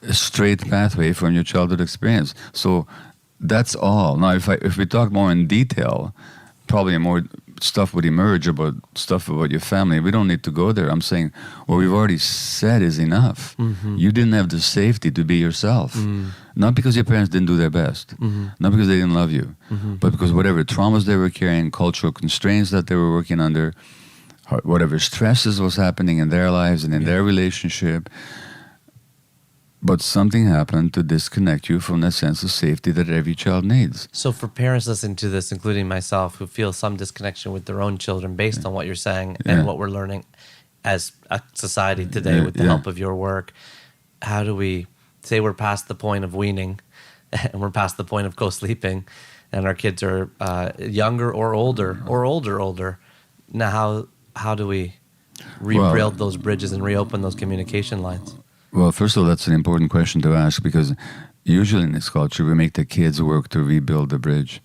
A straight pathway from your childhood experience. So that's all. Now, if we talk more in detail, probably more stuff would emerge about stuff about your family. We don't need to go there. I'm saying what we've already said is enough. You didn't have the safety to be yourself. Not because your parents didn't do their best, not because they didn't love you, but because whatever traumas they were carrying, cultural constraints that they were working under, whatever stresses was happening in their lives and in their relationship. But something happened to disconnect you from that sense of safety that every child needs. So for parents listening to this, including myself, who feel some disconnection with their own children based on what you're saying and what we're learning as a society today with the help of your work, how do we say we're past the point of weaning and we're past the point of co-sleeping and our kids are younger or older? Now, how do we rebuild those bridges and reopen those communication lines? Well, first of all, that's an important question to ask because usually in this culture, we make the kids work to rebuild the bridge.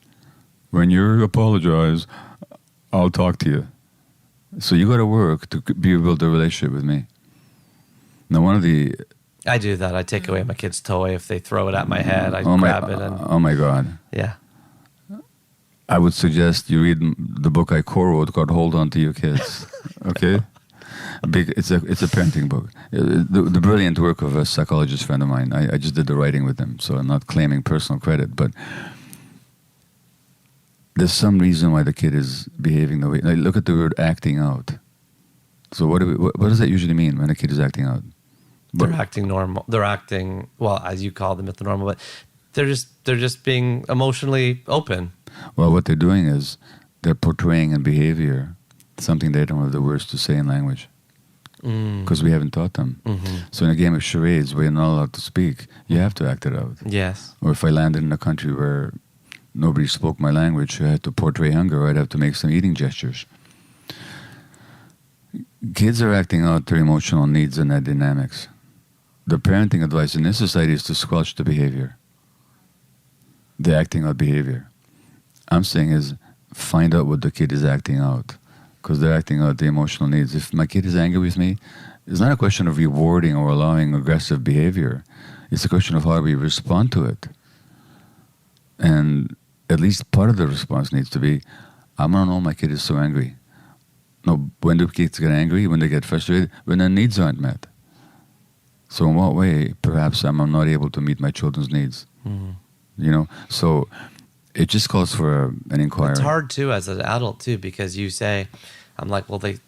When you apologize, I'll talk to you. So you got to work to rebuild the relationship with me. Now, I do that. I take away my kid's toy. If they throw it at my head, I grab it. Oh, my God. Yeah. I would suggest you read the book I co-wrote called Hold On to Your Kids. Okay? It's a parenting book. The brilliant work of a psychologist friend of mine. I just did the writing with him, so I'm not claiming personal credit. But there's some reason why the kid is behaving the way. Like, look at the word acting out. So what does that usually mean when a kid is acting out? They're acting normal. They're acting, well, as you call them, at the normal, but they're just being emotionally open. Well, what they're doing is they're portraying in behavior something they don't have the words to say in language. Because we haven't taught them. So in a game of charades where you're not allowed to speak, you have to act it out. Yes. Or if I landed in a country where nobody spoke my language, I had to portray hunger, I'd have to make some eating gestures. Kids are acting out their emotional needs and their dynamics. The parenting advice in this society is to squelch the behavior. The acting out behavior. I'm saying is find out what the kid is acting out. Because they're acting out the emotional needs. If my kid is angry with me, it's not a question of rewarding or allowing aggressive behavior. It's a question of how we respond to it. And at least part of the response needs to be, I want to know my kid is so angry. No, when do kids get angry? When they get frustrated? When their needs aren't met. So in what way, perhaps I'm not able to meet my children's needs? So it just calls for an inquiry. It's hard too as an adult too, because you say, I'm like, well, they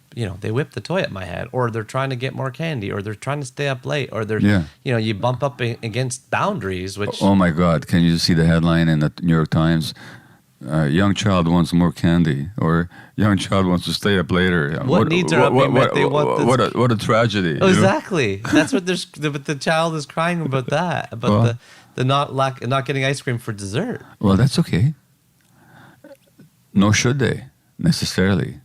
whip the toy at my head, or they're trying to get more candy, or they're trying to stay up late, or they're, you bump up against boundaries, which. Oh my God. Can you see the headline in the New York Times? Young child wants more candy, or young child wants to stay up later. What needs are being met? They want this. What a tragedy. Oh, exactly. That's what but the child is crying about that, about the not getting ice cream for dessert. Well, that's okay. Nor should they, necessarily.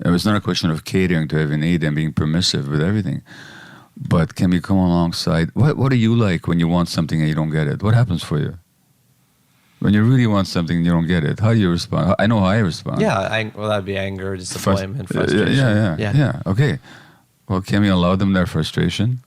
It's not a question of catering to every need and being permissive with everything. But can we come alongside? What do you like when you want something and you don't get it? What happens for you? When you really want something and you don't get it, how do you respond? I know how I respond. Yeah, that'd be anger, disappointment, frustration. Yeah. Okay. Well, can we allow them their frustration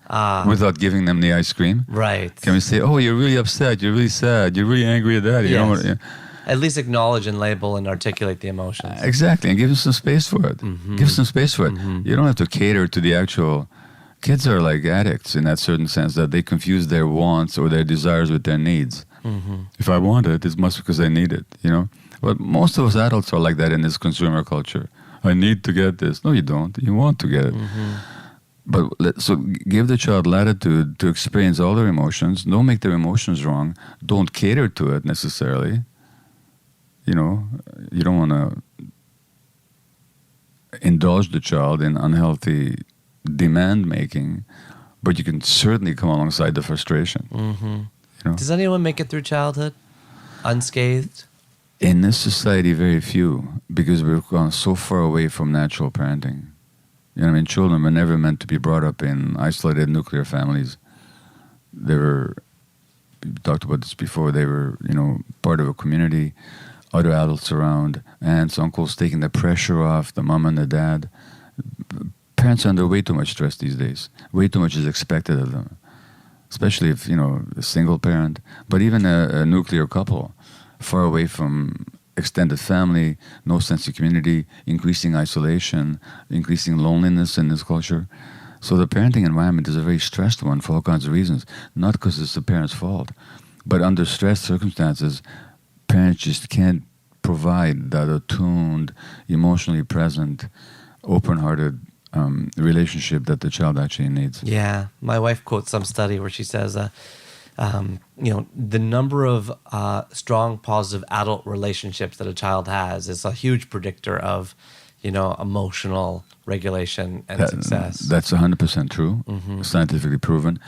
without giving them the ice cream? Right. Can we say, oh, you're really upset, you're really sad, you're really angry at that. Yes. At least acknowledge and label and articulate the emotions. Exactly, and give them some space for it. Give some space for it. You don't have to cater to the actual... Kids are like addicts in that certain sense that they confuse their wants or their desires with their needs. If I want it, it's must because I need it, But most of us adults are like that in this consumer culture. I need to get this. No, you don't. You want to get it. But so give the child latitude to experience all their emotions. Don't make their emotions wrong. Don't cater to it necessarily. You don't want to indulge the child in unhealthy demand making, but you can certainly come alongside the frustration. Does anyone make it through childhood unscathed? In this society, very few, because we've gone so far away from natural parenting. Children were never meant to be brought up in isolated nuclear families. They were talked about this before. They were, part of a community, other adults around, aunts, uncles, taking the pressure off the mom and the dad. Parents are under way too much stress these days. Way too much is expected of them, especially if, a single parent, but even a nuclear couple, far away from extended family, no sense of community, increasing isolation, increasing loneliness in this culture. So the parenting environment is a very stressed one for all kinds of reasons, not because it's the parent's fault, but under stress circumstances, parents just can't provide that attuned, emotionally present, open-hearted relationship that the child actually needs. Yeah. My wife quotes some study where she says, the number of strong, positive adult relationships that a child has is a huge predictor of, emotional regulation and success. That's 100% true, scientifically proven.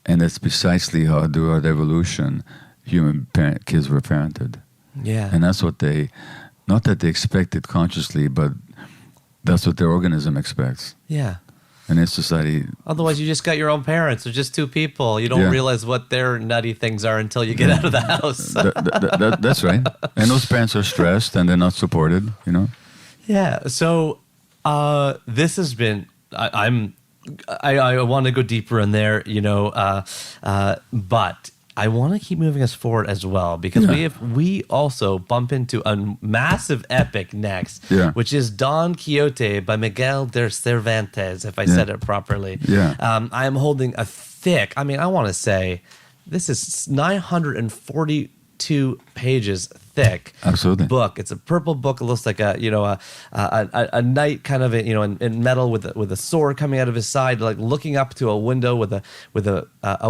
And that's precisely how, throughout evolution, kids were parented. Yeah. And that's what not that they expect it consciously, but that's what their organism expects. Yeah. And in society... Otherwise, you just got your own parents. They're just two people. You don't realize what their nutty things are until you get out of the house. That's right. And those parents are stressed and they're not supported, Yeah. So this has been... I want to go deeper in there, but I want to keep moving us forward as well, because we also bump into a massive epic next, which is Don Quixote by Miguel de Cervantes, if I said it properly. Yeah. I am holding a thick, I want to say, this is 942 pages thick. Absolutely. Book. It's a purple book. It looks like a knight kind of in metal with a sword coming out of his side, like looking up to a window with a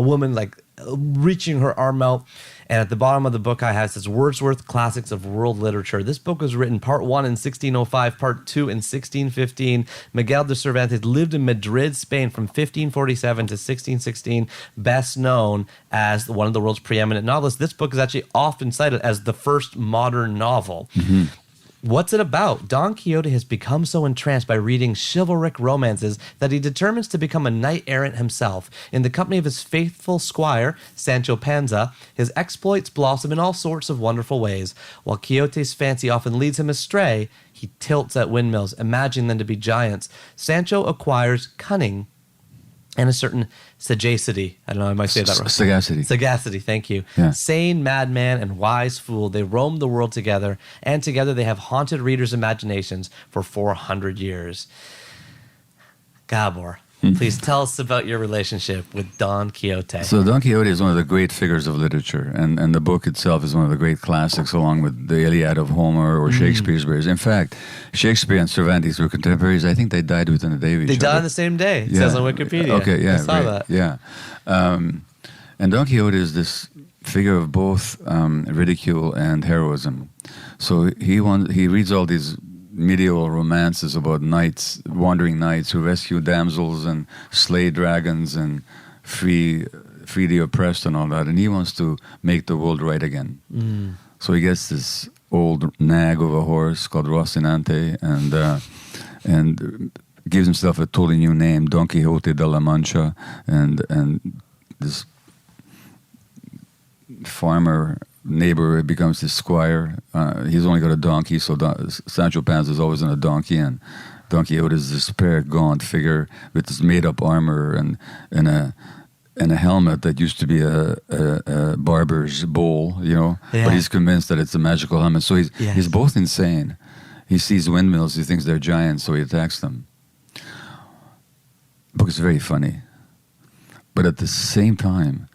woman like reaching her arm out. And at the bottom of the book I have says Wordsworth Classics of World Literature. This book was written part 1 in 1605, part 2 in 1615. Miguel de Cervantes lived in Madrid, Spain from 1547 to 1616, best known as one of the world's preeminent novelists. This book is actually often cited as the first modern novel. Mm-hmm. What's it about? Don Quixote has become so entranced by reading chivalric romances that he determines to become a knight-errant himself. In the company of his faithful squire, Sancho Panza, his exploits blossom in all sorts of wonderful ways. While Quixote's fancy often leads him astray, he tilts at windmills, imagining them to be giants. Sancho acquires cunning and a certain sagacity. I don't know, I might say that wrong. Sagacity, thank you. Yeah. Sane madman and wise fool, they roam the world together, and together they have haunted readers' imaginations for 400 years. Gabor, please tell us about your relationship with Don Quixote. So Don Quixote is one of the great figures of literature, and the book itself is one of the great classics, along with the Iliad of Homer or Shakespeare's verse. In fact, Shakespeare and Cervantes were contemporaries. I think they died within a day of each other. They died on the same day. It says on Wikipedia. Okay, yeah, I saw that. Yeah. And Don Quixote is this figure of both ridicule and heroism. So he reads all these medieval romances about knights, wandering knights who rescue damsels and slay dragons and free the oppressed and all that. And he wants to make the world right again. Mm. So he gets this old nag of a horse called Rocinante and gives himself a totally new name, Don Quixote de la Mancha, and this farmer neighbor becomes his squire. He's only got a donkey, so Sancho Panza is always on a donkey, and Don Quixote is this spare, gaunt figure with this made-up armor and a helmet that used to be a barber's bowl, But he's convinced that it's a magical helmet. So he's both insane. He sees windmills, he thinks they're giants, so he attacks them. The book is very funny, but at the same time,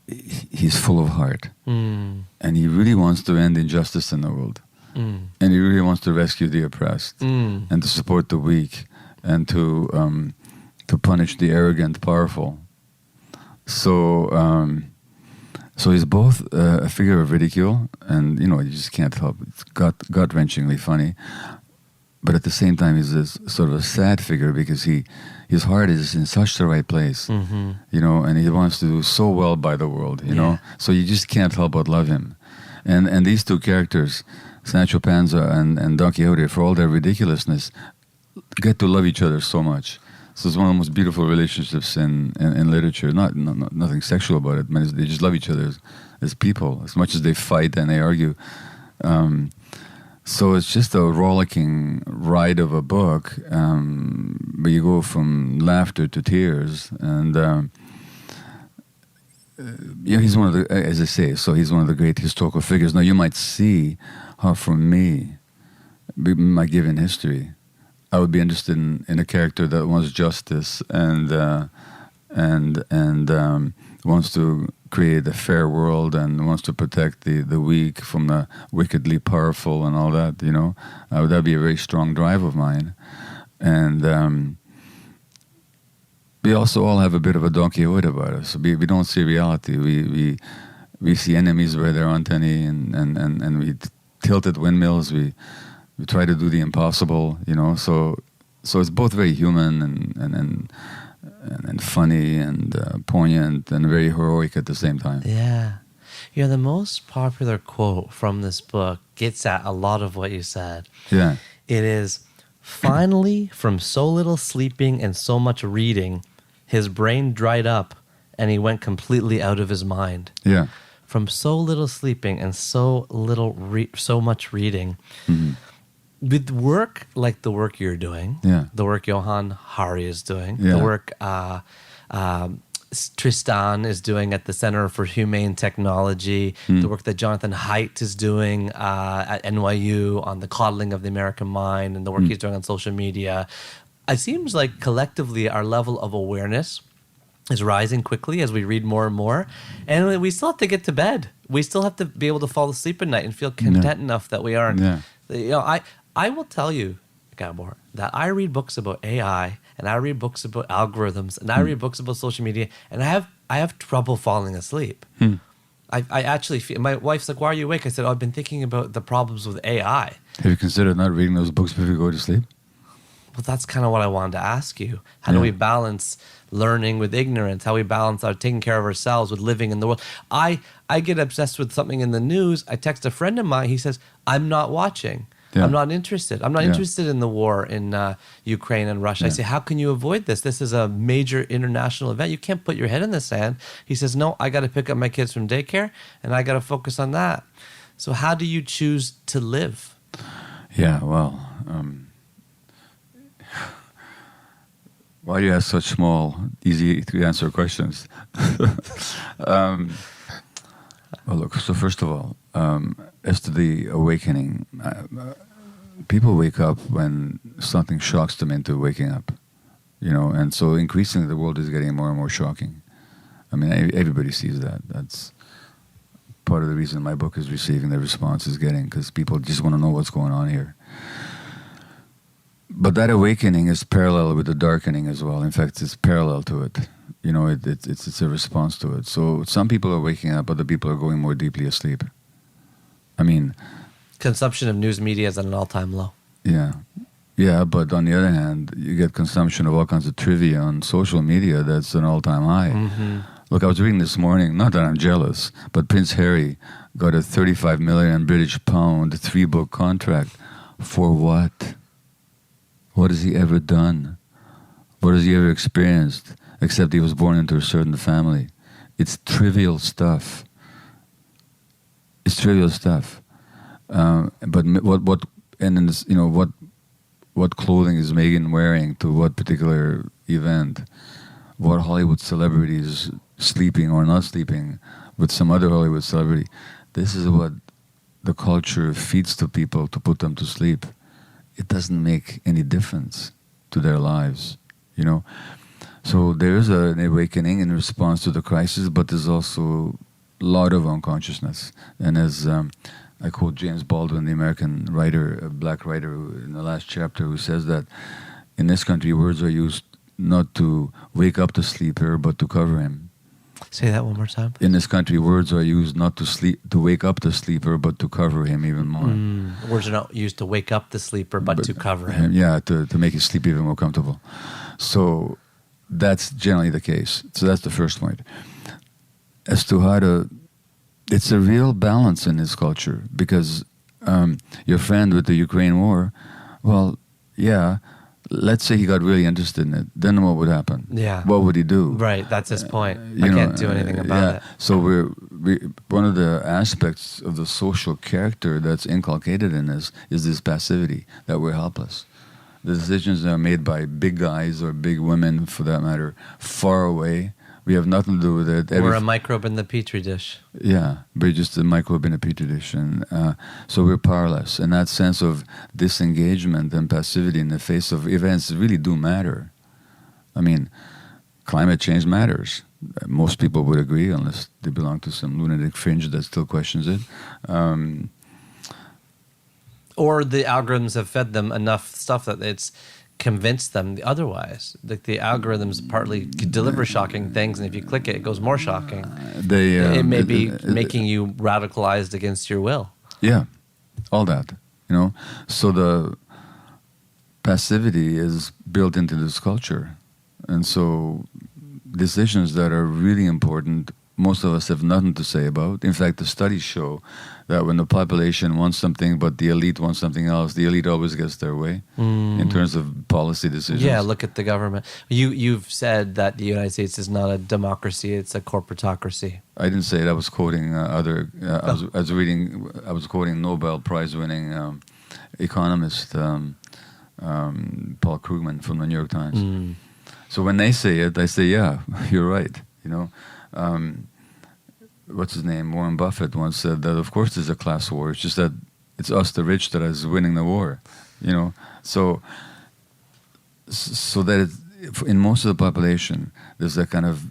he's full of heart, and he really wants to end injustice in the world, and he really wants to rescue the oppressed, and to support the weak, and to punish the arrogant, powerful. So he's both a figure of ridicule, and you just can't help it. It's gut-wrenchingly funny, but at the same time, he's this sort of a sad figure because his heart is in such the right place, and he wants to do so well by the world, So you just can't help but love him. And these two characters, Sancho Panza and Don Quixote, for all their ridiculousness, get to love each other so much. So it's one of the most beautiful relationships in literature. Nothing sexual about it. I mean, they just love each other as people, as much as they fight and they argue. So it's just a rollicking ride of a book, but you go from laughter to tears. And he's one of the, as I say, so he's one of the great historical figures. Now you might see how, for me, my given history, I would be interested in a character that wants justice and wants to create a fair world and wants to protect the weak from the wickedly powerful and all that. That'd be a very strong drive of mine. And we also all have a bit of a Don Quixote about us. We don't see reality. We see enemies where there aren't any, and we tilt at windmills. We try to do the impossible, So it's both very human and funny and poignant and very heroic at the same time. Yeah. The most popular quote from this book gets at a lot of what you said. Yeah. It is, finally, from so little sleeping and so much reading, his brain dried up and he went completely out of his mind. Yeah. From so little sleeping and so much reading. Mm-hmm. With work like the work you're doing, the work Johan Hari is doing, the work Tristan is doing at the Center for Humane Technology, the work that Jonathan Haidt is doing at NYU on the coddling of the American mind, and the work he's doing on social media, it seems like collectively our level of awareness is rising quickly as we read more and more, and we still have to get to bed. We still have to be able to fall asleep at night and feel content enough that we aren't. I will tell you, Gabor, that I read books about AI and I read books about algorithms and I read books about social media, and I have trouble falling asleep. I actually feel, my wife's like, "Why are you awake?" I said, "I've been thinking about the problems with AI." Have you considered not reading those books before you go to sleep? Well, that's kind of what I wanted to ask you. How do we balance learning with ignorance? How we balance our taking care of ourselves with living in the world? I get obsessed with something in the news. I text a friend of mine. He says, "I'm not watching. I'm not interested. I'm not interested in the war in Ukraine and Russia." I say, "How can you avoid this? This is a major international event. You can't put your head in the sand." He says, "No, I got to pick up my kids from daycare and I got to focus on that." So how do you choose to live? Yeah, well, why do you ask such small, easy to answer questions? Well, look, so first of all, as to the awakening, people wake up when something shocks them into waking up, and so increasingly the world is getting more and more shocking. I mean, everybody sees that. That's part of the reason my book is receiving the response it's getting, because people just want to know what's going on here. But that awakening is parallel with the darkening as well. In fact, it's parallel to it. It's a response to it. So some people are waking up, other people are going more deeply asleep. I mean, consumption of news media is at an all-time low. Yeah, but on the other hand, you get consumption of all kinds of trivia on social media that's an all-time high. Mm-hmm. Look, I was reading this morning, not that I'm jealous, but Prince Harry got a 35 million British pound 3-book contract. For what? What has he ever done? What has he ever experienced? Except he was born into a certain family. It's trivial stuff. It's trivial stuff. But what and in this, what clothing is Meghan wearing to what particular event? What Hollywood celebrities sleeping or not sleeping with some other Hollywood celebrity? This is what the culture feeds to people to put them to sleep. It doesn't make any difference to their lives, So there's an awakening in response to the crisis, but there's also a lot of unconsciousness. And as I quote James Baldwin, the American writer, a black writer, in the last chapter, who says that in this country, words are used not to wake up the sleeper, but to cover him. Say that one more time, please. In this country, words are used not to wake up the sleeper, but to cover him even more. Words are not used to wake up the sleeper, but to cover him. Yeah, to make his sleep even more comfortable. So that's generally the case. So that's the first point. As to how to... It's a real balance in this culture, because your friend with the Ukraine war, well, yeah, let's say he got really interested in it, then what would happen? Yeah. What would he do? Right, that's his point. I can't do anything about it. So one of the aspects of the social character that's inculcated in us is this passivity, that we're helpless. The decisions are made by big guys or big women, for that matter, far away. We have nothing to do with it. We're a microbe in the petri dish. Yeah, we're just a microbe in a petri dish. And so we're powerless. And that sense of disengagement and passivity in the face of events really do matter. I mean, climate change matters. Most people would agree, unless they belong to some lunatic fringe that still questions it. Or the algorithms have fed them enough stuff that it's convinced them otherwise. Like the algorithms partly deliver shocking things, and if you click it, it goes more shocking. It may be making you radicalized against your will. Yeah, all that, So the passivity is built into this culture. And so decisions that are really important, most of us have nothing to say about. In fact, the studies show that when the population wants something but the elite wants something else, the elite always gets their way in terms of policy decisions. Yeah, look at the government. You've said that the United States is not a democracy; it's a corporatocracy. I didn't say it. I was quoting I was quoting Nobel Prize-winning economist Paul Krugman from the New York Times. So when they say it, I say, yeah, you're right. What's his name? Warren Buffett once said that, of course, there's a class war. It's just that it's us, the rich, that is winning the war. So that in most of the population, there's that kind of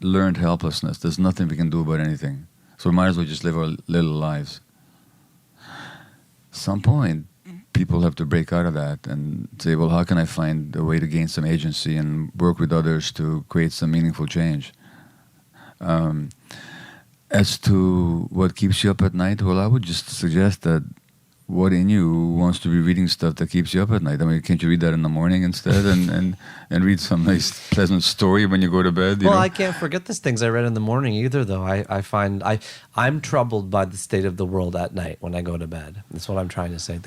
learned helplessness. There's nothing we can do about anything. So we might as well just live our little lives. At some point, people have to break out of that and say, well, how can I find a way to gain some agency and work with others to create some meaningful change? As to what keeps you up at night, well, I would just suggest that what in you wants to be reading stuff that keeps you up at night? I mean, can't you read that in the morning instead and read some nice, pleasant story when you go to bed? I can't forget the things I read in the morning either, though. I find I'm troubled by the state of the world at night when I go to bed. That's what I'm trying to say.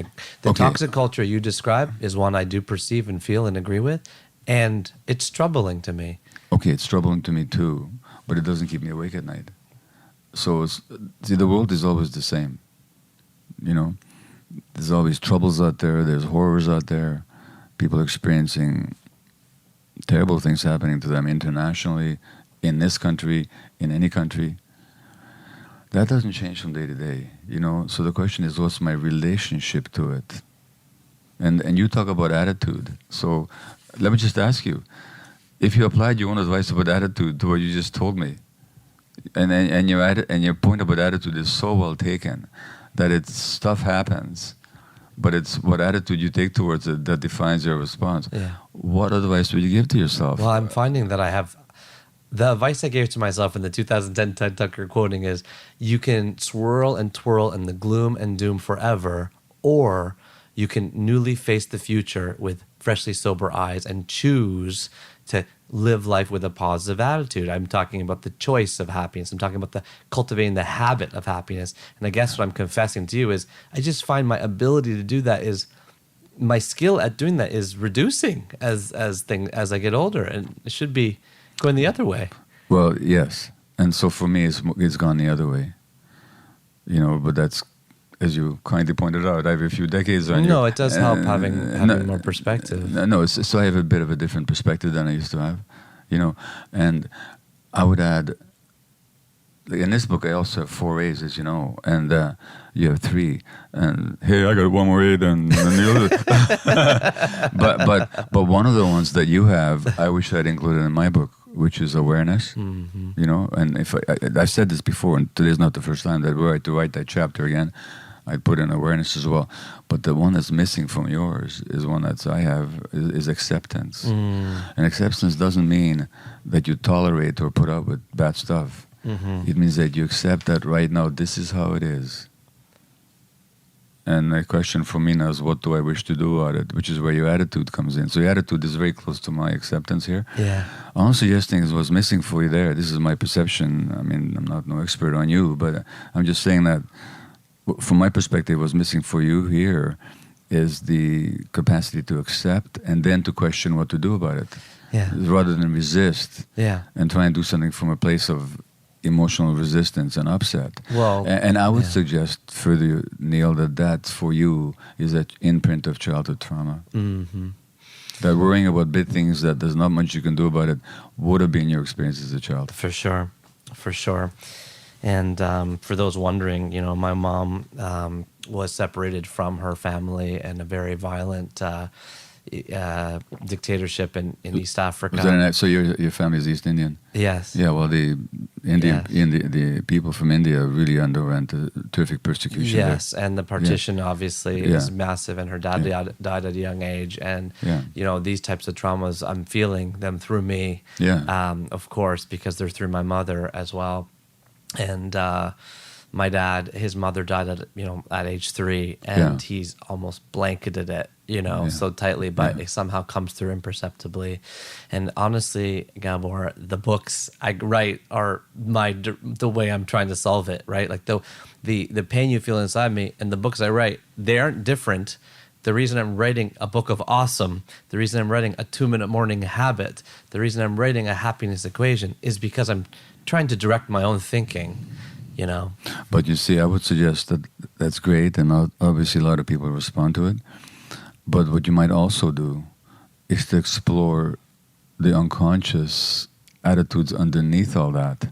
The toxic culture you describe is one I do perceive and feel and agree with, and it's troubling to me. Okay, it's troubling to me too, but it doesn't keep me awake at night. So, the world is always the same. There's always troubles out there. There's horrors out there. People experiencing terrible things happening to them internationally, in this country, in any country. That doesn't change from day to day, So the question is, what's my relationship to it? And you talk about attitude. So let me just ask you, if you applied your own advice about attitude to what you just told me, and your point about attitude is so well taken that stuff happens, but it's what attitude you take towards it that defines your response. Yeah. What advice would you give to yourself? Well, I'm finding that I have the advice I gave to myself in the 2010 TED Talk you're quoting is, you can swirl and twirl in the gloom and doom forever, or you can newly face the future with freshly sober eyes and choose to live life with a positive attitude. I'm talking about the choice of happiness. I'm talking about the cultivating the habit of happiness. And I guess what I'm confessing to you is I just find my ability to do that is, my skill at doing that is reducing as I get older, and it should be going the other way. Well, yes. And so for me, it's gone the other way. But that's, as you kindly pointed out, I have a few decades on you. No, it does help having more perspective. No, so I have a bit of a different perspective than I used to have, And I would add, in this book, I also have 4 A's, as you know, and you have 3. And hey, I got one more A than the other. but one of the ones that you have, I wish I'd included in my book, which is awareness. Mm-hmm. And if I've said this before, and today's not the first time that were I to write that chapter again, I'd put in awareness as well. But the one that's missing from yours is one that I have is acceptance. And acceptance doesn't mean that you tolerate or put up with bad stuff. Mm-hmm. It means that you accept that right now this is how it is. And the question for me now is, what do I wish to do about it? Which is where your attitude comes in. So your attitude is very close to my acceptance here. Yeah. All I'm suggesting is what's missing for you there. This is my perception. I mean, I'm not no expert on you, but I'm just saying that from my perspective, what's missing for you here is the capacity to accept and then to question what to do about it. Yeah. Rather than resist and try and do something from a place of emotional resistance and upset. Well, and I would suggest further, Neil, that for you is that imprint of childhood trauma. Mm-hmm. That worrying about big things that there's not much you can do about it would have been your experience as a child. For sure. And for those wondering, my mom was separated from her family in a very violent dictatorship in East Africa. So your family is East Indian? Yes. Yeah, well, the the people from India really underwent a terrific persecution. Yes, there. And the partition obviously is massive, and her dad died at a young age. And, these types of traumas, I'm feeling them through me, of course, because they're through my mother as well. And my dad, his mother died at age 3, and he's almost blanketed it, so tightly, but it somehow comes through imperceptibly. And honestly, Gabor, the books I write are the way I'm trying to solve it, right? Like the pain you feel inside me and the books I write, they aren't different. The reason I'm writing a book of awesome, the reason I'm writing a 2-minute morning habit, the reason I'm writing a happiness equation is because I'm trying to direct my own thinking. But you see, I would suggest that that's great, and obviously a lot of people respond to it. But what you might also do is to explore the unconscious attitudes underneath all that,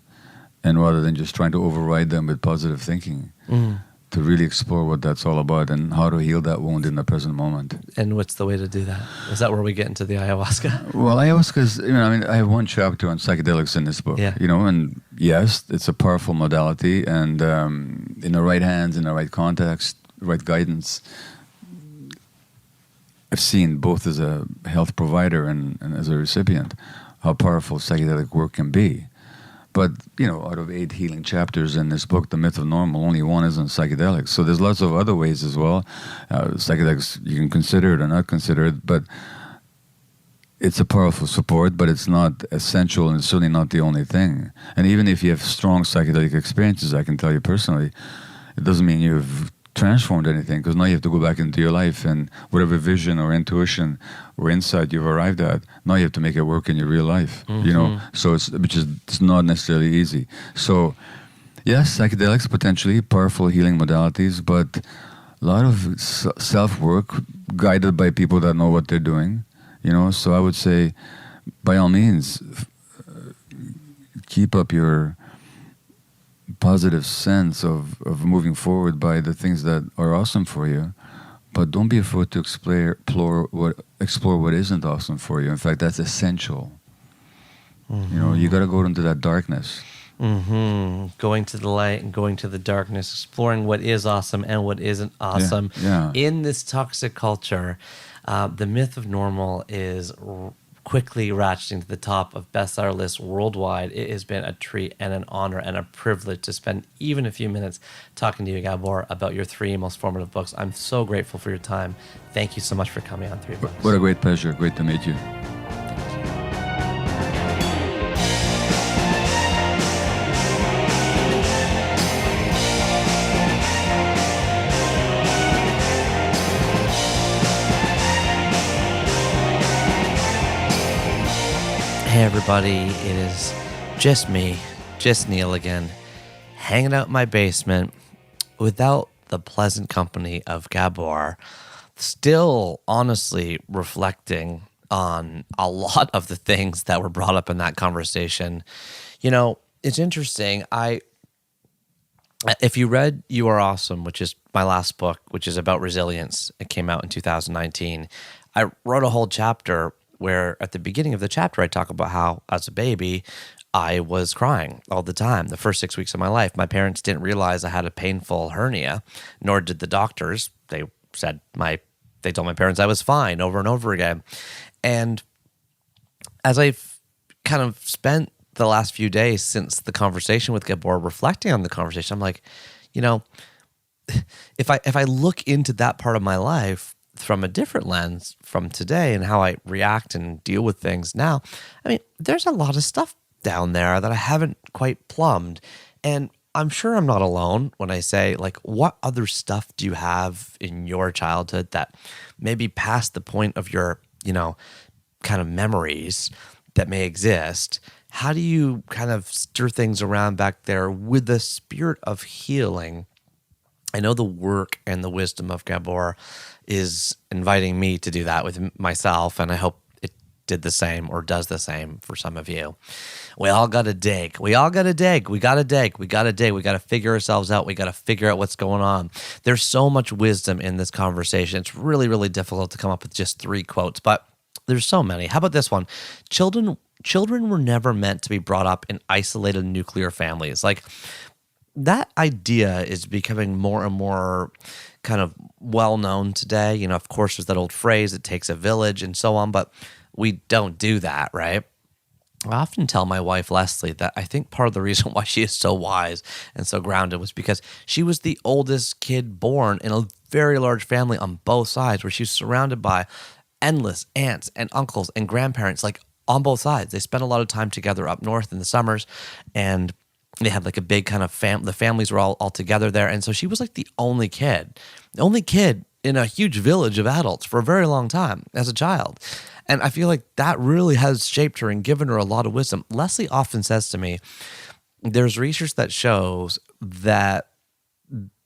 and rather than just trying to override them with positive thinking, to really explore what that's all about and how to heal that wound in the present moment. And what's the way to do that? Is that where we get into the ayahuasca? Well, ayahuasca is, I have one chapter on psychedelics in this book, and yes, it's a powerful modality, and in the right hands, in the right context, right guidance, I've seen both as a health provider and as a recipient how powerful psychedelic work can be. But, out of 8 healing chapters in this book, The Myth of Normal, only 1 is on psychedelics. So there's lots of other ways as well. Psychedelics, you can consider it or not consider it, but it's a powerful support, but it's not essential, and it's certainly not the only thing. And even if you have strong psychedelic experiences, I can tell you personally, it doesn't mean you've transformed anything, because now you have to go back into your life, and whatever vision or intuition or insight you've arrived at, now you have to make it work in your real life. So it's not necessarily easy. So yes, psychedelics potentially powerful healing modalities, but a lot of self-work guided by people that know what they're doing. So I would say, by all means, keep up your positive sense of moving forward by the things that are awesome for you, but don't be afraid to explore what isn't awesome for you. In fact, that's essential. You got to go into that darkness. Going to the light and going to the darkness, exploring what is awesome and what isn't awesome. In this toxic culture, the Myth of Normal is quickly ratcheting to the top of bestseller lists worldwide. It has been a treat and an honor and a privilege to spend even a few minutes talking to you, Gabor, about your 3 most formative books. I'm so grateful for your time. Thank you so much for coming on 3 Books. What a great pleasure. Great to meet you. Hey everybody, it is just me, just Neil again, hanging out in my basement without the pleasant company of Gabor, still honestly reflecting on a lot of the things that were brought up in that conversation. It's interesting. If you read You Are Awesome, which is my last book, which is about resilience, it came out in 2019, I wrote a whole chapter where at the beginning of the chapter, I talk about how, as a baby, I was crying all the time. The first 6 weeks of my life, my parents didn't realize I had a painful hernia, nor did the doctors. They told my parents I was fine over and over again. And as I've kind of spent the last few days since the conversation with Gabor, reflecting on the conversation, I'm like, if I look into that part of my life from a different lens from today and how I react and deal with things now, there's a lot of stuff down there that I haven't quite plumbed. And I'm sure I'm not alone when I say, like, what other stuff do you have in your childhood that maybe past the point of your, kind of memories that may exist? How do you kind of stir things around back there with the spirit of healing? I know the work and the wisdom of Gabor is inviting me to do that with myself, and I hope it did the same or does the same for some of you. We all got to dig. We got to figure ourselves out. We got to figure out what's going on. There's so much wisdom in this conversation. It's really, really difficult to come up with just 3 quotes, but there's so many. How about this one? Children were never meant to be brought up in isolated nuclear families. Like, that idea is becoming more and more kind of well-known today. Of course, there's that old phrase, it takes a village and so on, but we don't do that, right? I often tell my wife, Leslie, that I think part of the reason why she is so wise and so grounded was because she was the oldest kid born in a very large family on both sides, where she was surrounded by endless aunts and uncles and grandparents, like on both sides. They spent a lot of time together up north in the summers, and they had like a big kind of the families were all together there. And so she was like the only kid in a huge village of adults for a very long time as a child. And I feel like that really has shaped her and given her a lot of wisdom. Leslie often says to me, there's research that shows that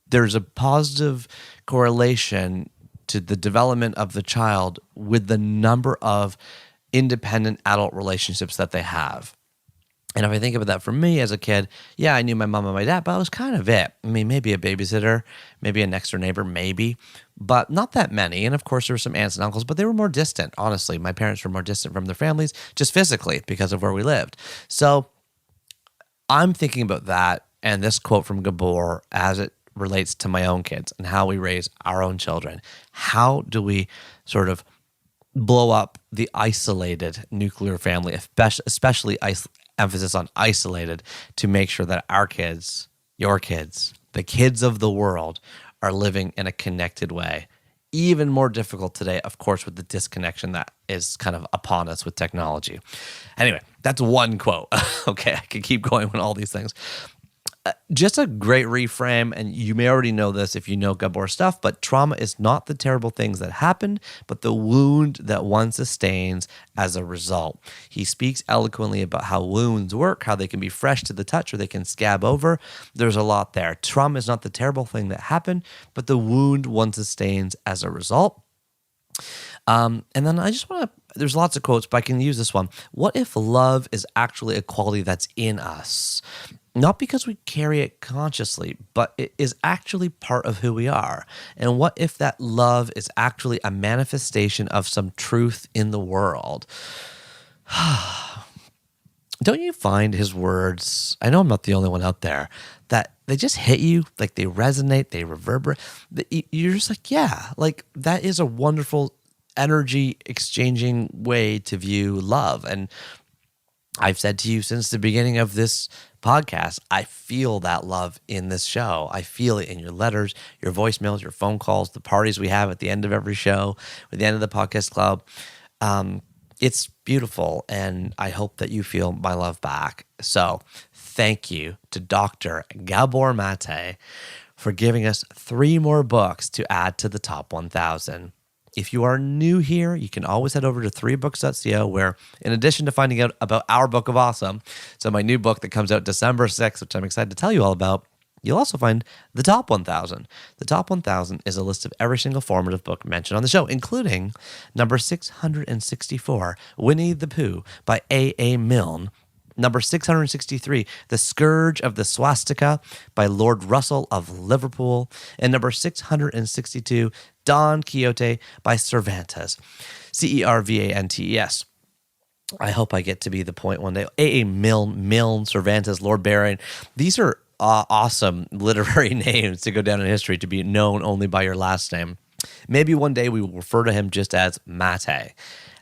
there's a positive correlation to the development of the child with the number of independent adult relationships that they have. And if I think about that for me as a kid, yeah, I knew my mom and my dad, but that was kind of it. I mean, maybe a babysitter, maybe a next door neighbor, maybe, but not that many. And of course, there were some aunts and uncles, but they were more distant. Honestly, my parents were more distant from their families, just physically, because of where we lived. So I'm thinking about that and this quote from Gabor as it relates to my own kids and how we raise our own children. How do we sort of blow up the isolated nuclear family, especially emphasis on isolated, to make sure that our kids, your kids, the kids of the world are living in a connected way. Even more difficult today, of course, with the disconnection that is kind of upon us with technology. Anyway, that's one quote. Okay, I could keep going with all these things. Just a great reframe, and you may already know this if you know Gabor stuff, but trauma is not the terrible things that happened, but the wound that one sustains as a result. He speaks eloquently about how wounds work, how they can be fresh to the touch or they can scab over. There's a lot there. Trauma is not the terrible thing that happened, but the wound one sustains as a result. And then I just want to, there's lots of quotes, but I can use this one. What if love is actually a quality that's in us? Not because we carry it consciously, but it is actually part of who we are. And what if that love is actually a manifestation of some truth in the world? Don't you find his words, I know I'm not the only one out there, that they just hit you, like they resonate, they reverberate. You're just like, yeah, like that is a wonderful energy exchanging way to view love. And I've said to you since the beginning of this podcast, I feel that love in this show. I feel it in your letters, your voicemails, your phone calls, the parties we have at the end of every show, at the end of the podcast club. It's beautiful, and I hope that you feel my love back. So thank you to Dr. Gabor Maté for giving us 3 more books to add to the top 1,000. If you are new here, you can always head over to 3books.co, where in addition to finding out about our book of awesome, so my new book that comes out December 6th, which I'm excited to tell you all about, you'll also find the top 1,000. The top 1,000 is a list of every single formative book mentioned on the show, including number 664, Winnie the Pooh by A.A. Milne, number 663, The Scourge of the Swastika by Lord Russell of Liverpool, and number 662, Don Quixote by Cervantes, Cervantes. I hope I get to be the point one day. A.A. Milne, Cervantes, Lord Byron. These are awesome literary names to go down in history, to be known only by your last name. Maybe one day we will refer to him just as Maté.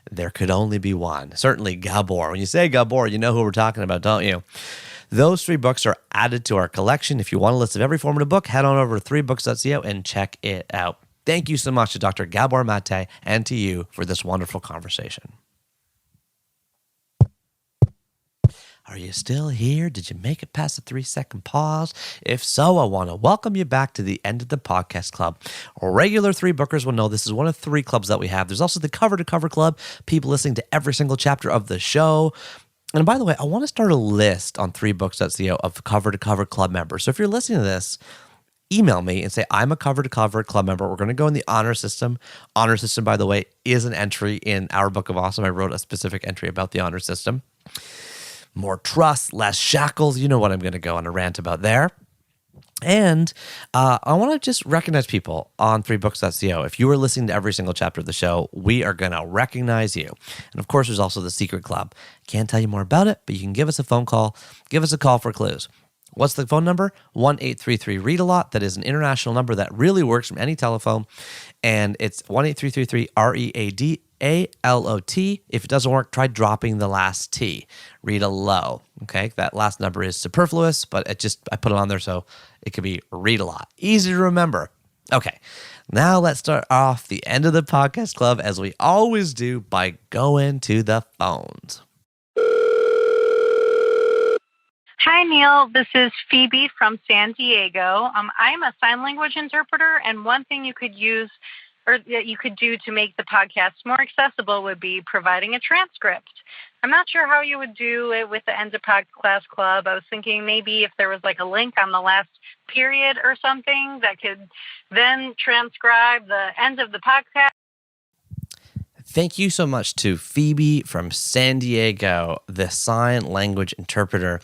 There could only be one. Certainly Gabor. When you say Gabor, you know who we're talking about, don't you? Those 3 books are added to our collection. If you want a list of every formative book, head on over to 3books.co and check it out. Thank you so much to Dr. Gabor Maté and to you for this wonderful conversation. Are you still here? Did you make it past the 3-second pause? If so, I want to welcome you back to the End of the Podcast Club. Regular three bookers will know this is one of three clubs that we have. There's also the Cover to Cover Club, people listening to every single chapter of the show. And by the way, I want to start a list on 3books.co of Cover to Cover Club members. So if you're listening to this, email me and say, I'm a Cover to Cover Club member. We're going to go in the honor system. Honor system, by the way, is an entry in our Book of Awesome. I wrote a specific entry about the honor system. More trust, less shackles. You know what I'm going to go on a rant about there. And I want to just recognize people on 3books.co. If you are listening to every single chapter of the show, we are going to recognize you. And of course, there's also the Secret Club. Can't tell you more about it, but you can give us a phone call. Give us a call for clues. What's the phone number? 1-833-READ-A-LOT. That is an international number that really works from any telephone. And it's 1-833-READALOT. If it doesn't work, try dropping the last T. Read a low. Okay, that last number is superfluous, but I put it on there so it could be read a lot. Easy to remember. Okay, now let's start off the End of the Podcast Club as we always do by going to the phones. Hi, Neil. This is Phoebe from San Diego. I'm a sign language interpreter, and one thing you could use or that you could do to make the podcast more accessible would be providing a transcript. I'm not sure how you would do it with the End of Podcast Club. I was thinking maybe if there was like a link on the last period or something that could then transcribe the end of the podcast. Thank you so much to Phoebe from San Diego, the sign language interpreter.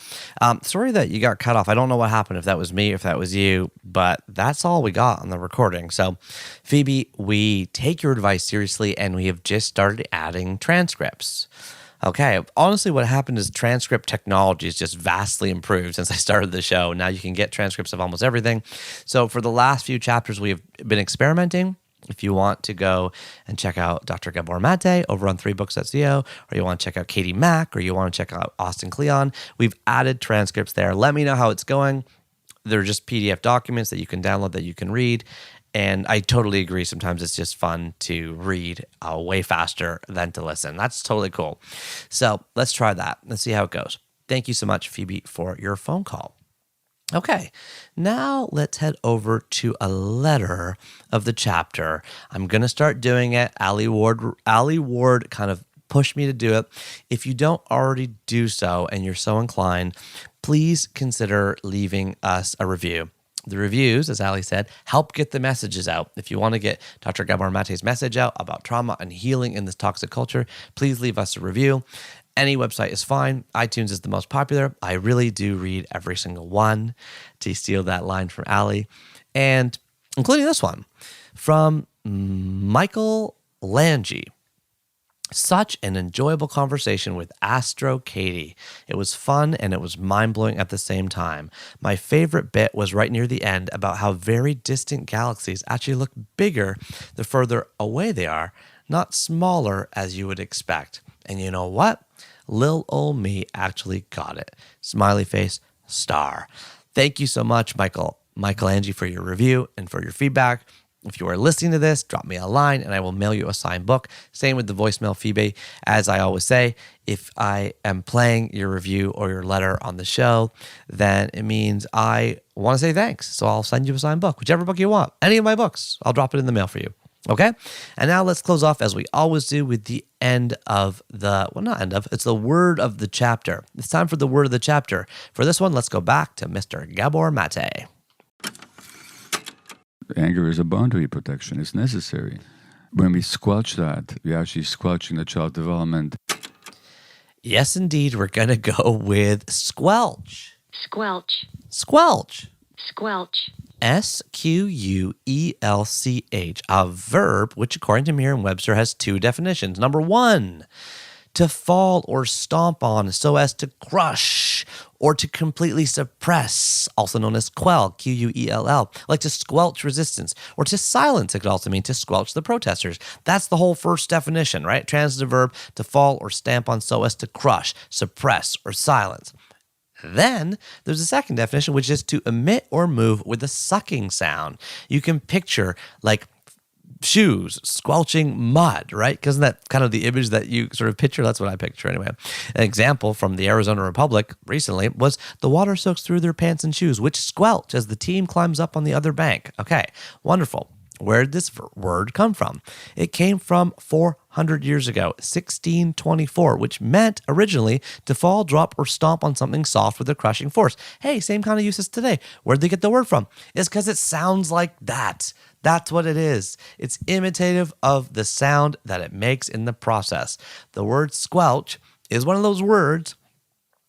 Sorry that you got cut off. I don't know what happened, if that was me, if that was you, but that's all we got on the recording. So, Phoebe, we take your advice seriously, and we have just started adding transcripts. Okay, honestly, what happened is transcript technology has just vastly improved since I started the show. Now you can get transcripts of almost everything. So for the last few chapters, we have been experimenting. If you want to go and check out Dr. Gabor Maté over on 3books.co, or you want to check out Katie Mack, or you want to check out Austin Kleon, we've added transcripts there. Let me know how it's going. They're just PDF documents that you can download, that you can read. And I totally agree. Sometimes it's just fun to read way faster than to listen. That's totally cool. So let's try that. Let's see how it goes. Thank you so much, Phoebe, for your phone call. Okay, now let's head over to a letter of the chapter. I'm going to start doing it. Allie Ward kind of pushed me to do it. If you don't already do so and you're so inclined, please consider leaving us a review. The reviews, as Ali said, help get the messages out. If you want to get Dr. Gabor Maté's message out about trauma and healing in this toxic culture, please leave us a review. Any website is fine. iTunes is the most popular. I really do read every single one, to steal that line from Ali, and including this one from Michael Lange. Such an enjoyable conversation with Astro Katie. It was fun and it was mind-blowing at the same time. My favorite bit was right near the end about how very distant galaxies actually look bigger the further away they are, not smaller as you would expect. And you know what? Lil ol' me actually got it. Smiley face, star. Thank you so much, Michael Lange, for your review and for your feedback. If you are listening to this, drop me a line and I will mail you a signed book. Same with the voicemail, Phoebe. As I always say, if I am playing your review or your letter on the show, then it means I want to say thanks. So I'll send you a signed book, whichever book you want. Any of my books, I'll drop it in the mail for you. Okay? And now let's close off, as we always do, with the end of it's the word of the chapter. It's time for the word of the chapter. For this one, let's go back to Mr. Gabor Maté. Anger is a boundary protection. It's necessary. When we squelch that, we're actually squelching the child development. Yes, indeed. We're going to go with squelch. Squelch. Squelch. Squelch. S-Q-U-E-L-C-H, a verb which, according to Merriam-Webster, has two definitions. Number one, to fall or stomp on so as to crush or to completely suppress, also known as quell, Q-U-E-L-L, like to squelch resistance, or to silence. It could also mean to squelch the protesters. That's the whole first definition, right? Transitive verb, to fall or stamp on so as to crush, suppress, or silence. Then there's a second definition, which is to emit or move with a sucking sound. You can picture like shoes, squelching mud, right? Because that kind of the image that you sort of picture? That's what I picture anyway. An example from the Arizona Republic recently was the water soaks through their pants and shoes, which squelch as the team climbs up on the other bank. Okay, wonderful. Where did this word come from? It came from 400 years ago, 1624, which meant originally to fall, drop, or stomp on something soft with a crushing force. Hey, same kind of use as today. Where'd they get the word from? It's because it sounds like that. That's what it is. It's imitative of the sound that it makes in the process. The word squelch is one of those words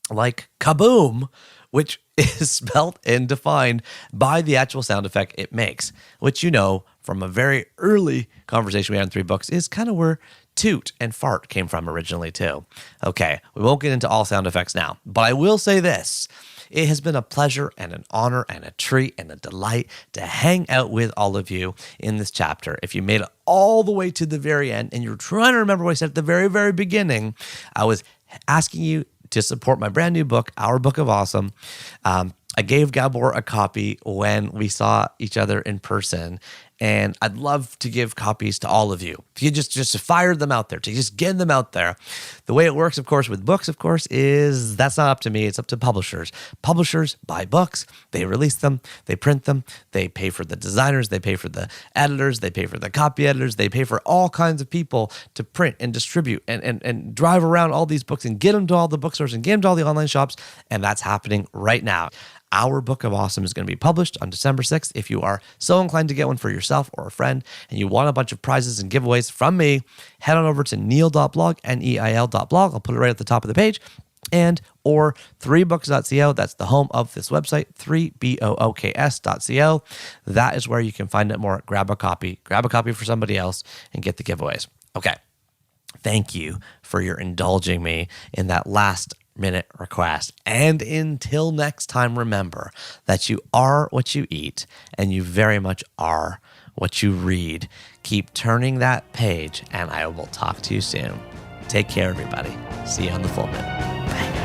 like kaboom, which is spelt and defined by the actual sound effect it makes, which you know from a very early conversation we had in 3 books is kind of where toot and fart came from originally too. Okay, we won't get into all sound effects now, but I will say this. It has been a pleasure and an honor and a treat and a delight to hang out with all of you in this chapter. If you made it all the way to the very end and you're trying to remember what I said at the very, very beginning, I was asking you to support my brand new book, Our Book of Awesome. I gave Gabor a copy when we saw each other in person, and I'd love to give copies to all of you. You just to fire them out there, to just get them out there. The way it works, of course, with books, of course, is that's not up to me. It's up to publishers. Publishers buy books, they release them, they print them, they pay for the designers, they pay for the editors, they pay for the copy editors, they pay for all kinds of people to print and distribute and drive around all these books and get them to all the bookstores and get them to all the online shops, and that's happening right now. Our Book of Awesome is going to be published on December 6th. If you are so inclined to get one for yourself or a friend and you want a bunch of prizes and giveaways from me, head on over to neil.blog, neil.blog. I'll put it right at the top of the page. And or 3books.co. That's the home of this website, 3books.co. That is where you can find out more. Grab a copy for somebody else and get the giveaways. Okay. Thank you for your indulging me in that last minute request. And until next time, remember that you are what you eat and you very much are what you read. Keep turning that page and I will talk to you soon. Take care, everybody. See you on the full moon. Bye.